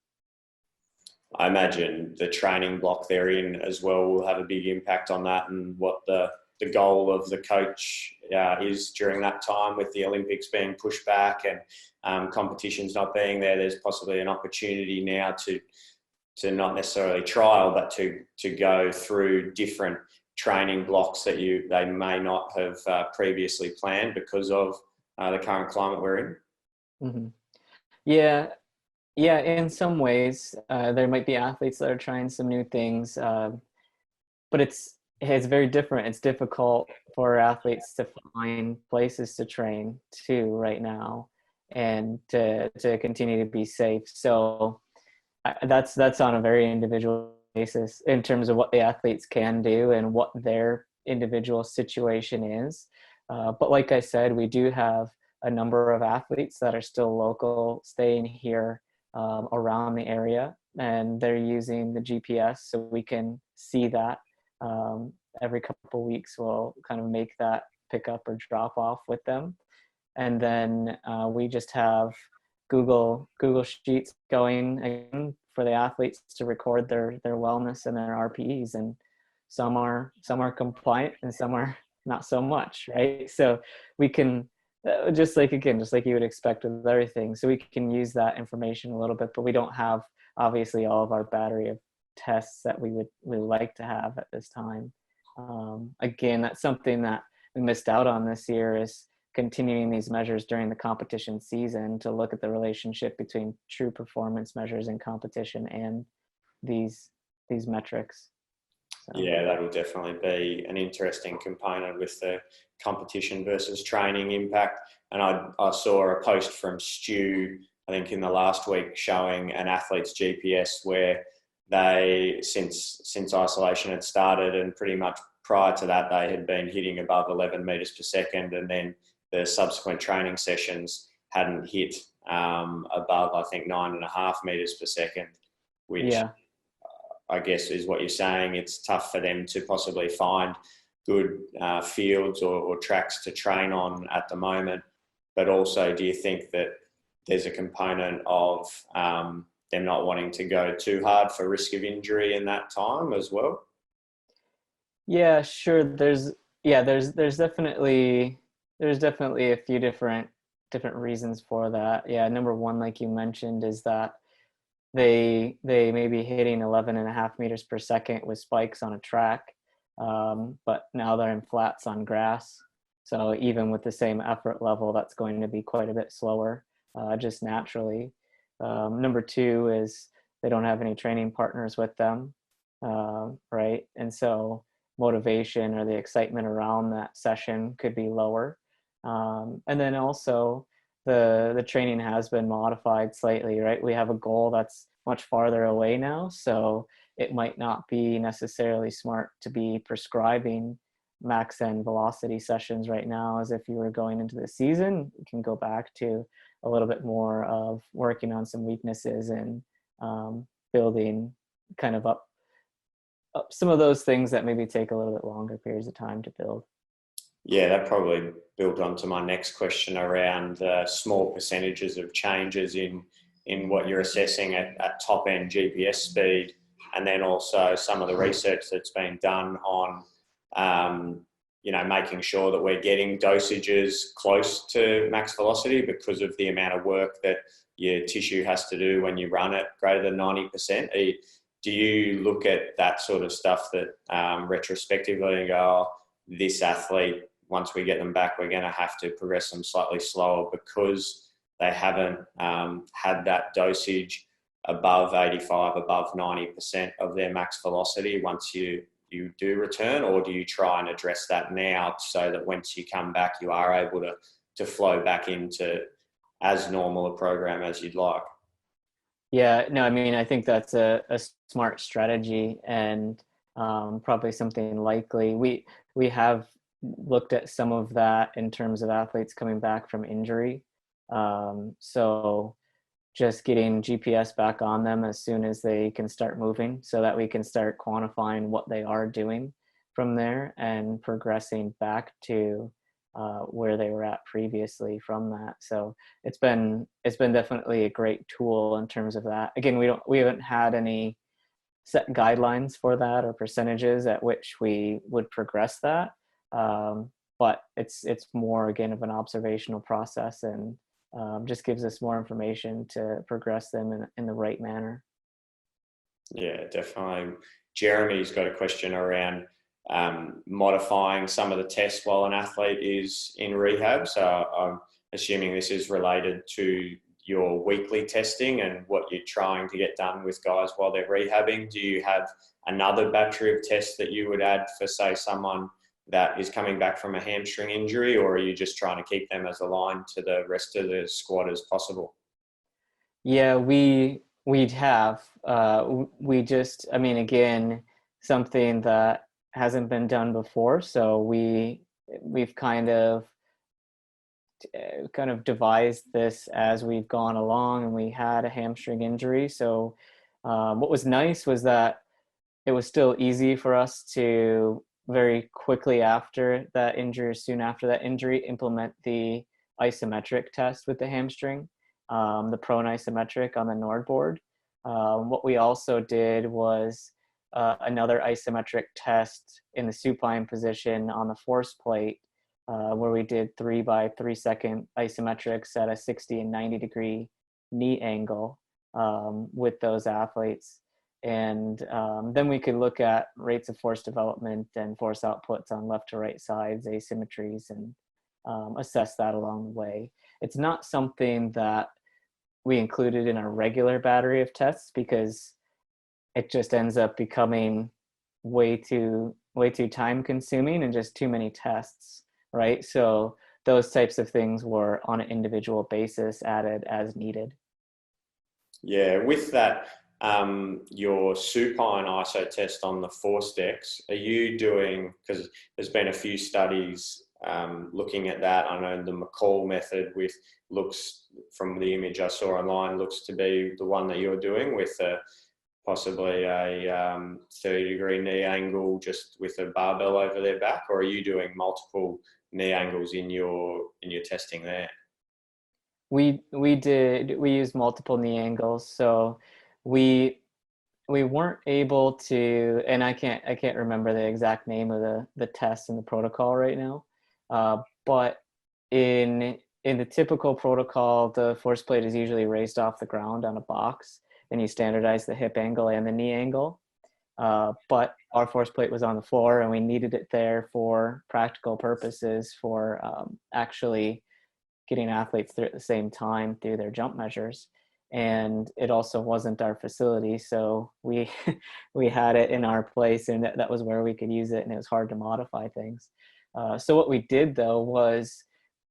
I imagine the training block they're in as well will have a big impact on that, and what the goal of the coach is during that time, with the Olympics being pushed back and competitions not being there. There's possibly an opportunity now to not necessarily trial, but to go through different training blocks that they may not have previously planned because of the current climate we're in. Mm-hmm. Yeah, in some ways, there might be athletes that are trying some new things, but it's very different. It's difficult for athletes to find places to train too right now, and to continue to be safe. So that's on a very individual basis in terms of what the athletes can do and what their individual situation is. But like I said, we do have a number of athletes that are still local, staying here around the area, and they're using the GPS, so we can see that every couple of weeks. We'll kind of make that pick up or drop off with them, and then we just have Google Sheets going again for the athletes to record their wellness and their RPEs, and some are compliant and some are not so much, right? So we can just like you would expect with everything. So we can use that information a little bit, but we don't have obviously all of our battery of tests that we would like to have at this time. Again, that's something that we missed out on this year, is continuing these measures during the competition season to look at the relationship between true performance measures in competition and these metrics. So. Yeah, that'll definitely be an interesting component with the competition versus training impact. And I saw a post from Stu, I think in the last week, showing an athlete's GPS where they, since isolation had started, and pretty much prior to that, they had been hitting above 11 meters per second, and then the subsequent training sessions hadn't hit above, I think, 9.5 meters per second, which Yeah. I guess is what you're saying. It's tough for them to possibly find good fields or tracks to train on at the moment. But also, do you think that there's a component of them not wanting to go too hard for risk of injury in that time as well? Yeah, sure. There's definitely a few different reasons for that. Yeah, number one, like you mentioned, is that they may be hitting 11.5 meters per second with spikes on a track, but now they're in flats on grass. So even with the same effort level, that's going to be quite a bit slower, just naturally. Number two is they don't have any training partners with them, right? And so motivation or the excitement around that session could be lower. And then also the training has been modified slightly, right? We have a goal that's much farther away now, so it might not be necessarily smart to be prescribing max end velocity sessions right now as if you were going into the season. You can go back to a little bit more of working on some weaknesses and building kind of up some of those things that maybe take a little bit longer periods of time to build. Yeah, that probably built onto my next question around small percentages of changes in what you're assessing at top end GPS speed, and then also some of the research that's been done on, making sure that we're getting dosages close to max velocity because of the amount of work that your tissue has to do when you run it greater than 90%. Do you look at that sort of stuff that retrospectively and go, oh, this athlete, once we get them back, we're going to have to progress them slightly slower because they haven't had that dosage above 85, above 90% of their max velocity once you do return? Or do you try and address that now so that once you come back, you are able to flow back into as normal a program as you'd like? Yeah, no, I mean, I think that's a smart strategy and probably something likely. We have looked at some of that in terms of athletes coming back from injury. So just getting GPS back on them as soon as they can start moving so that we can start quantifying what they are doing from there and progressing back to where they were at previously from that. So it's been definitely a great tool in terms of that. Again, we haven't had any set guidelines for that or percentages at which we would progress that. But it's more, again, of an observational process and just gives us more information to progress them in the right manner. Yeah, definitely. Jeremy's got a question around modifying some of the tests while an athlete is in rehab. So I'm assuming this is related to your weekly testing and what you're trying to get done with guys while they're rehabbing. Do you have another battery of tests that you would add for, say, someone that is coming back from a hamstring injury, or are you just trying to keep them as aligned to the rest of the squad as possible? Yeah, we'd have. We just, I mean, again, something that hasn't been done before. So we've kind of devised this as we've gone along, and we had a hamstring injury. So what was nice was that it was still easy for us to very quickly after that injury or soon after that injury implement the isometric test with the hamstring, the prone isometric on the Nord board. What we also did was another isometric test in the supine position on the force plate, where we did 3 by 3 second isometrics at a 60 and 90 degree knee angle with those athletes. And then we could look at rates of force development and force outputs on left to right sides, asymmetries, and assess that along the way. It's not something that we included in our regular battery of tests because it just ends up becoming way too time consuming and just too many tests, right? So those types of things were on an individual basis added as needed. Yeah, with that, your supine ISO test on the force decks, are you doing, because there's been a few studies looking at that. I know the McCall method looks, from the image I saw online, looks to be the one that you're doing with possibly a 30-degree knee angle just with a barbell over their back, or are you doing multiple knee angles in your testing there? We used multiple knee angles, so we weren't able to, and I can't remember the exact name of the test and the protocol right now, but in the typical protocol, the force plate is usually raised off the ground on a box, and you standardize the hip angle and the knee angle. But our force plate was on the floor, and we needed it there for practical purposes for actually getting athletes through at the same time through their jump measures. And it also wasn't our facility, so we had it in our place, and that was where we could use it, and it was hard to modify things. So what we did though was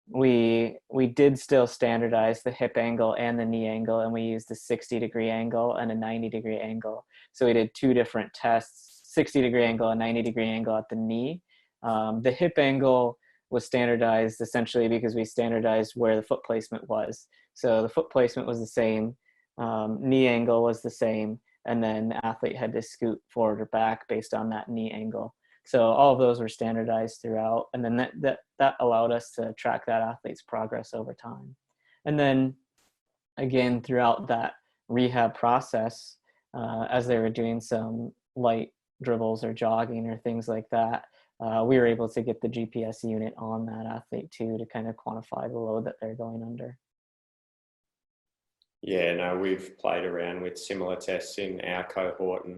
we did still standardize the hip angle and the knee angle, and we used a 60-degree angle and a 90-degree angle. So we did two different tests, 60-degree angle and 90-degree angle at the knee. The hip angle was standardized essentially because we standardized where the foot placement was. So the foot placement was the same, knee angle was the same, and then the athlete had to scoot forward or back based on that knee angle. So all of those were standardized throughout, and then that allowed us to track that athlete's progress over time. And then again, throughout that rehab process, as they were doing some light dribbles or jogging or things like that, we were able to get the GPS unit on that athlete too, to kind of quantify the load that they're going under. Yeah, no, we've played around with similar tests in our cohort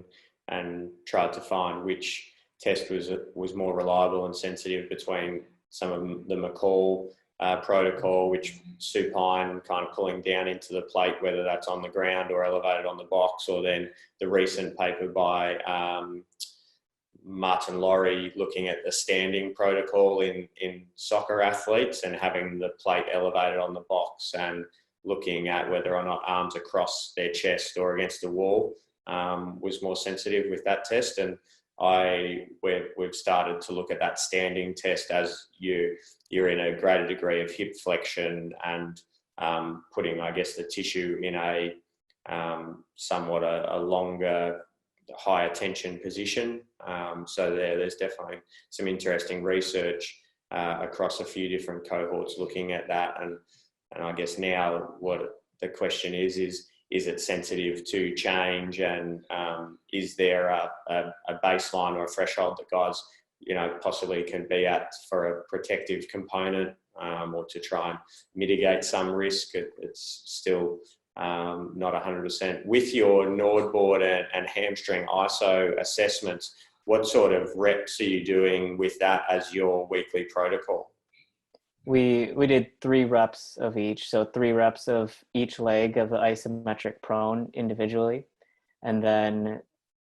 and tried to find which test was more reliable and sensitive between some of the McCall protocol, which supine, kind of pulling down into the plate, whether that's on the ground or elevated on the box, or then the recent paper by Martin Laurie looking at the standing protocol in soccer athletes and having the plate elevated on the box and looking at whether or not arms across their chest or against the wall was more sensitive with that test. And we've started to look at that standing test as you're in a greater degree of hip flexion and putting, I guess, the tissue in a somewhat a longer, higher tension position. So there's definitely some interesting research across a few different cohorts looking at that. And I guess now what the question is it sensitive to change, and is there a baseline or a threshold that guys, possibly can be at for a protective component, or to try and mitigate some risk? It's still not 100%. With your Nord board and hamstring ISO assessments, what sort of reps are you doing with that as your weekly protocol? We did 3 reps of each, so 3 reps of each leg of the isometric prone individually, and then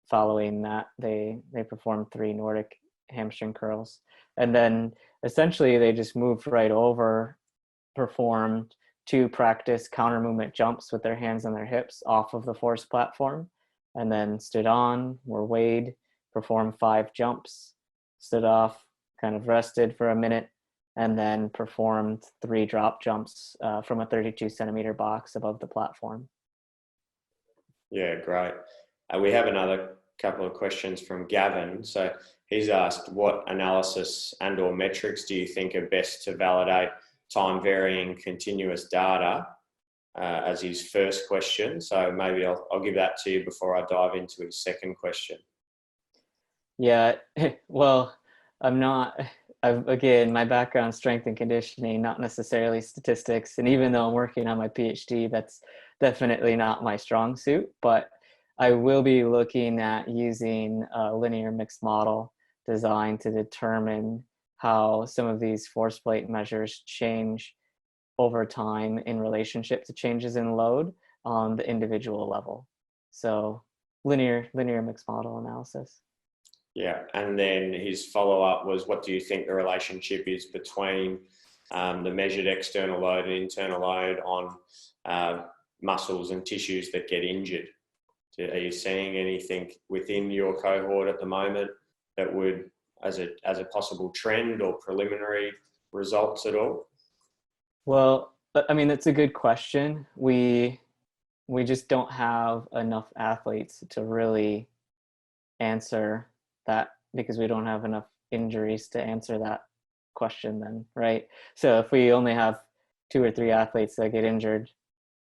following that they performed 3 Nordic hamstring curls, and then essentially they just moved right over, performed 2 practice counter movement jumps with their hands on their hips off of the force platform, and then stood on, were weighed, performed 5 jumps, stood off, kind of rested for a minute, and then performed 3 drop jumps from a 32 centimeter box above the platform. Yeah, great. We have another couple of questions from Gavin. So he's asked, what analysis and or metrics do you think are best to validate time varying continuous data, as his first question? So maybe I'll give that to you before I dive into his second question. Yeah, well, again, my background strength and conditioning, not necessarily statistics. And even though I'm working on my PhD, that's definitely not my strong suit, but I will be looking at using a linear mixed model designed to determine how some of these force plate measures change over time in relationship to changes in load on the individual level. So linear mixed model analysis. Yeah, and then his follow-up was, what do you think the relationship is between the measured external load and internal load on muscles and tissues that get injured? Are you seeing anything within your cohort at the moment that would, as a possible trend or preliminary results at all? Well, I mean, that's a good question. We just don't have enough athletes to really answer that, because we don't have enough injuries to answer that question then, right? So if we only have 2 or 3 athletes that get injured,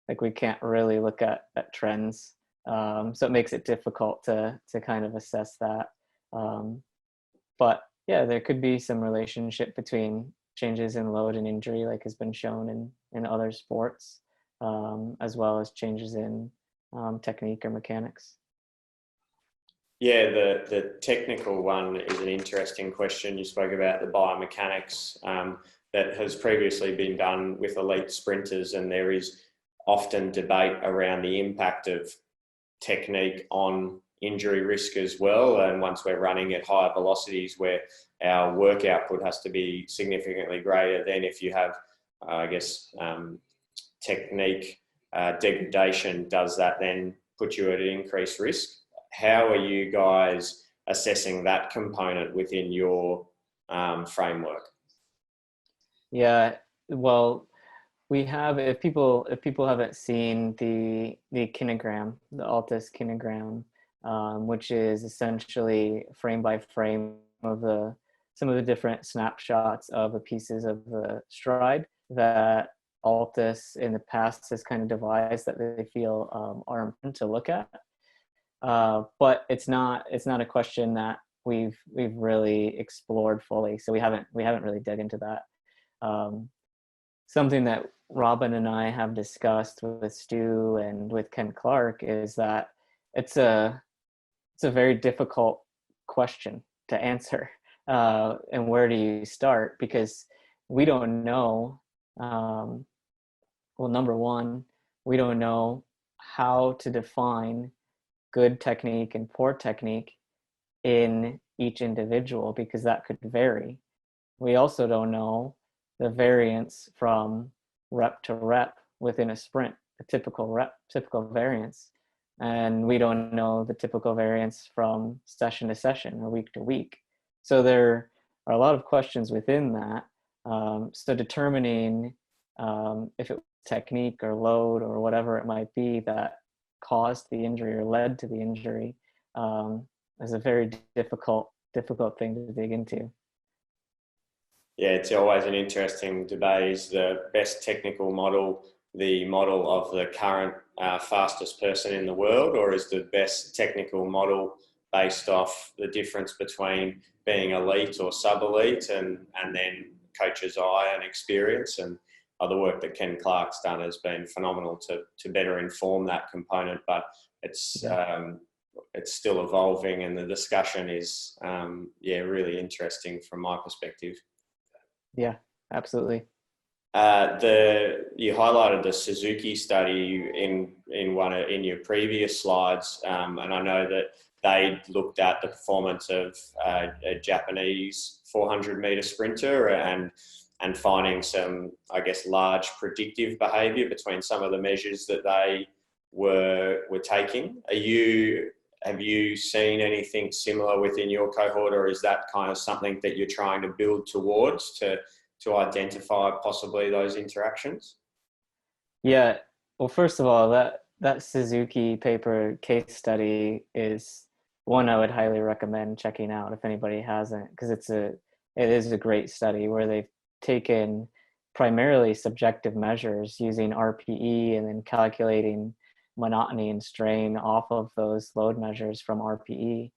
like, we can't really look at trends. So it makes it difficult to kind of assess that. But yeah, there could be some relationship between changes in load and injury, like has been shown in other sports, as well as changes in technique or mechanics. Yeah, the technical one is an interesting question. You spoke about the biomechanics that has previously been done with elite sprinters, and there is often debate around the impact of technique on injury risk as well. And once we're running at higher velocities where our work output has to be significantly greater, then if you have, technique degradation, does that then put you at an increased risk? How are you guys assessing that component within your framework? Yeah, well, we have, if people haven't seen the kinogram, the Altis kinogram, which is essentially frame by frame of some of the different snapshots of the pieces of the stride that Altis in the past has kind of devised that they feel are important to look at. But it's not a question that we've really explored fully. So we haven't really dug into that. Something that Robin and I have discussed with Stu and with Ken Clark is that it's a very difficult question to answer. And where do you start? Because we don't know. Well, number one, we don't know how to define good technique and poor technique in each individual, because that could vary. We also don't know the variance from rep to rep within a sprint, the typical variance. And we don't know the typical variance from session to session or week to week. So there are a lot of questions within that. So determining if it was technique or load or whatever it might be that caused the injury or led to the injury is a very difficult thing to dig into. Yeah, it's always an interesting debate. Is the best technical model the model of the current fastest person in the world, or is the best technical model based off the difference between being elite or sub-elite and then coach's eye and experience? And the work that Ken Clark's done has been phenomenal to better inform that component, but it's still evolving, and the discussion is really interesting from my perspective. Yeah, absolutely. You highlighted the Suzuki study in your previous slides, and I know that they looked at the performance of a Japanese 400-meter sprinter and finding some, I guess, large predictive behaviour between some of the measures that they were taking. Have you seen anything similar within your cohort, or is that kind of something that you're trying to build towards to identify possibly those interactions? Yeah. Well, first of all, that Suzuki paper case study is one I would highly recommend checking out if anybody hasn't, because it is a great study where they've taken primarily subjective measures using RPE and then calculating monotony and strain off of those load measures from RPE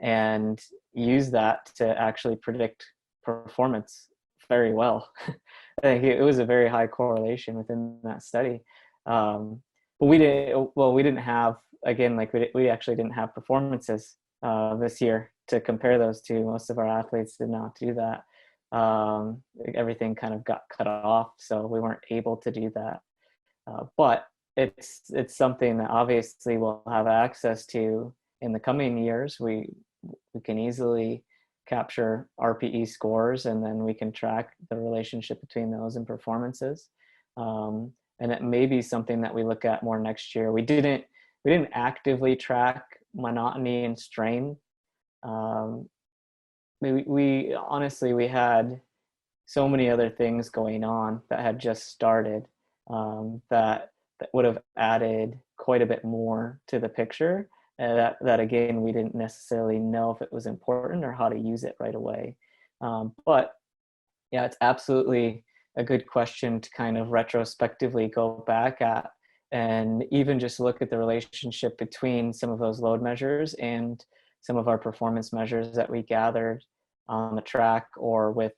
and use that to actually predict performance very well. I think it was a very high correlation within that study. But we didn't have, again, like we actually didn't have performances this year to compare those to. Most of our athletes did not do that. Everything kind of got cut off, so we weren't able to do that. But it's something that obviously we'll have access to in the coming years. We can easily capture RPE scores, and then we can track the relationship between those and performances. And it may be something that we look at more next year. We didn't actively track monotony and strain. We honestly, we had so many other things going on that had just started, that would have added quite a bit more to the picture. That again, we didn't necessarily know if it was important or how to use it right away. But yeah, it's absolutely a good question to kind of retrospectively go back at, and even just look at the relationship between some of those load measures and some of our performance measures that we gathered on the track or with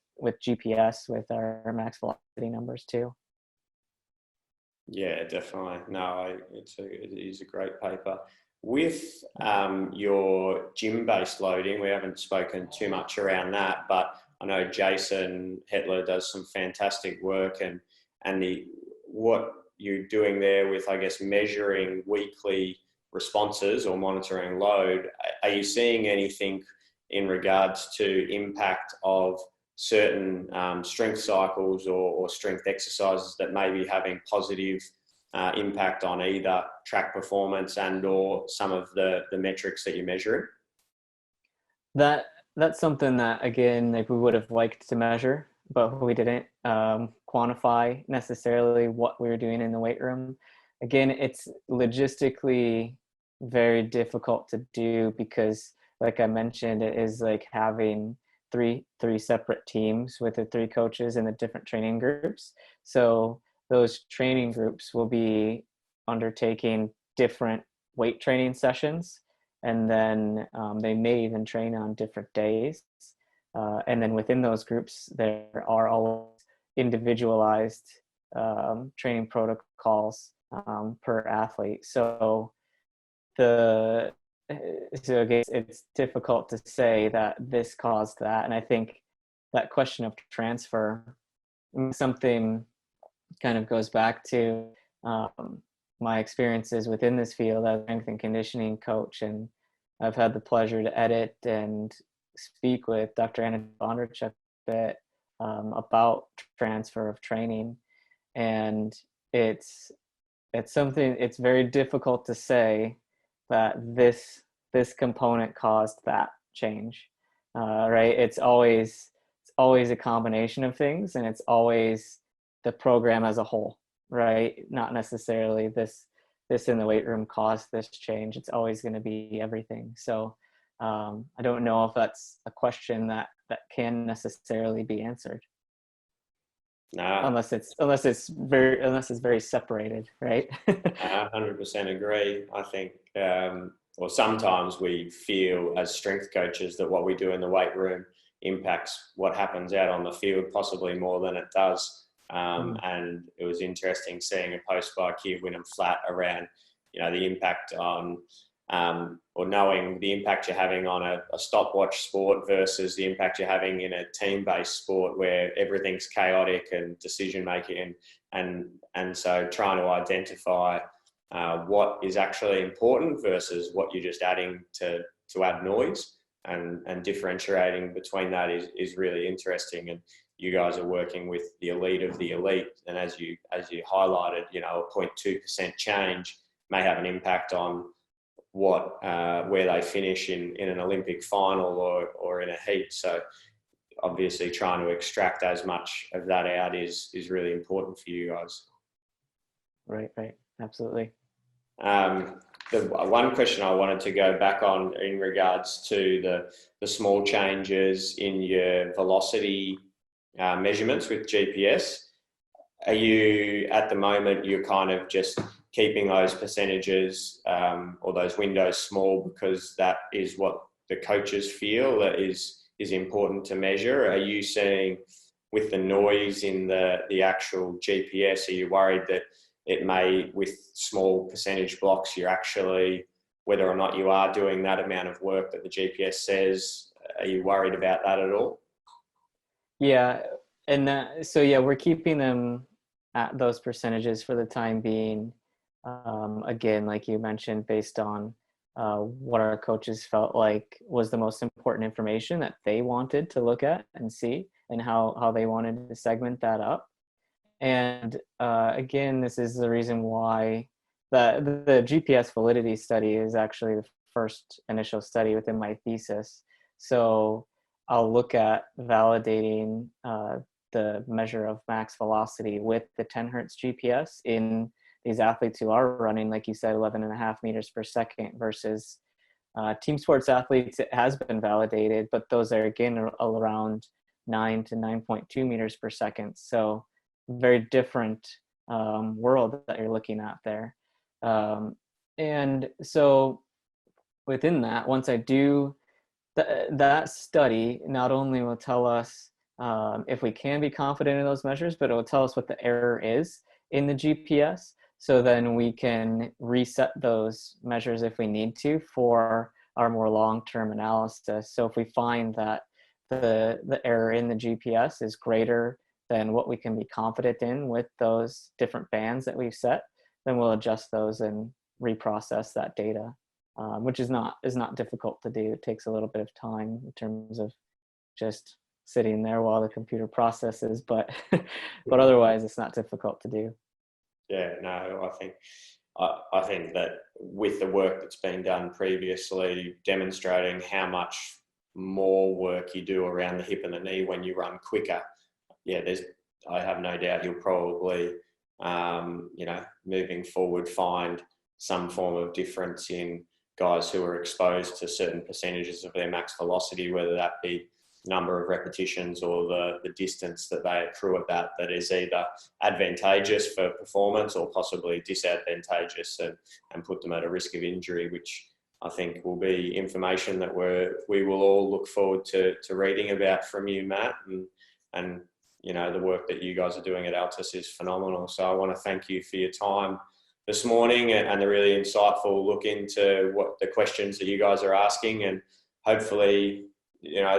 GPS with our max velocity numbers too. Yeah, definitely. No, it is a great paper. With your gym-based loading, we haven't spoken too much around that, but I know Jason Hetler does some fantastic work, and what you're doing there with, I guess, measuring weekly responses or monitoring load. Are you seeing anything in regards to impact of certain strength cycles or strength exercises that may be having positive impact on either track performance and or some of the metrics that you're measuring? That's something that, again, like, we would have liked to measure, but we didn't quantify necessarily what we were doing in the weight room. Again, it's logistically very difficult to do because, like I mentioned, it is like having three separate teams with the three coaches in the different training groups. So those training groups will be undertaking different weight training sessions, and then they may even train on different days. And then within those groups, there are always individualized training protocols per athlete. So again, it's difficult to say that this caused that. And I think that question of transfer, something kind of goes back to my experiences within this field as a strength and conditioning coach. And I've had the pleasure to edit and speak with Dr. Anna Bondarchuk a bit about transfer of training. And it's something, it's very difficult to say that this component caused that change, right? It's always a combination of things, and it's always the program as a whole, right? Not necessarily this in the weight room caused this change. It's always going to be everything. So I don't know if that's a question that can necessarily be answered. Nah. Unless it's very separated, right? 100% agree. I think, or sometimes we feel as strength coaches that what we do in the weight room impacts what happens out on the field, possibly more than it does. And it was interesting seeing a post by Keir Wynnum Flat around, the impact on, or knowing the impact you're having on a stopwatch sport versus the impact you're having in a team-based sport where everything's chaotic and decision-making, and so trying to identify what is actually important versus what you're just adding to add noise, and differentiating between that is really interesting. And you guys are working with the elite of the elite, and as you highlighted, a 0.2% change may have an impact on where they finish in an Olympic final or in a heat. So obviously trying to extract as much of that out is really important for you guys. Right, absolutely. The one question I wanted to go back on in regards to the small changes in your velocity measurements with GPS. Are you, at the moment, you're kind of just keeping those percentages or those windows small because that is what the coaches feel that is important to measure? Are you seeing, with the noise in the actual GPS, are you worried that it may, with small percentage blocks, you're actually, whether or not you are doing that amount of work that the GPS says, are you worried about that at all? Yeah, and we're keeping them at those percentages for the time being. Again, like you mentioned, based on what our coaches felt like was the most important information that they wanted to look at and see, and how they wanted to segment that up. And again, this is the reason why the GPS validity study is actually the first initial study within my thesis. So I'll look at validating the measure of max velocity with the 10 hertz GPS in these athletes who are running, like you said, 11.5 meters per second versus team sports athletes. It has been validated, but those are again around 9 to 9.2 meters per second. So very different world that you're looking at there. And so within that, once I do that study, not only will tell us if we can be confident in those measures, but it will tell us what the error is in the GPS. So then we can reset those measures if we need to for our more long-term analysis. So if we find that the error in the GPS is greater than what we can be confident in with those different bands that we've set, then we'll adjust those and reprocess that data, which is not difficult to do. It takes a little bit of time in terms of just sitting there while the computer processes, but otherwise it's not difficult to do. Yeah, no, I think that with the work that's been done previously, demonstrating how much more work you do around the hip and the knee when you run quicker, yeah, I have no doubt you'll probably, moving forward, find some form of difference in guys who are exposed to certain percentages of their max velocity, whether that be number of repetitions or the distance that they accrue at that is either advantageous for performance or possibly disadvantageous and put them at a risk of injury, which I think will be information that we will all look forward to reading about from you, Matt, and the work that you guys are doing at Altis is phenomenal. So I want to thank you for your time this morning and the really insightful look into what the questions that you guys are asking, and hopefully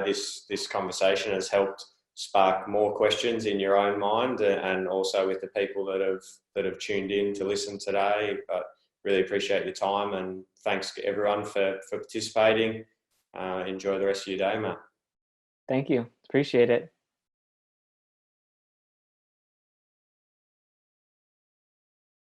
this conversation has helped spark more questions in your own mind and also with the people that have tuned in to listen today. But really appreciate your time, and thanks to everyone for participating. Enjoy the rest of your day, Matt. Thank you. Appreciate it.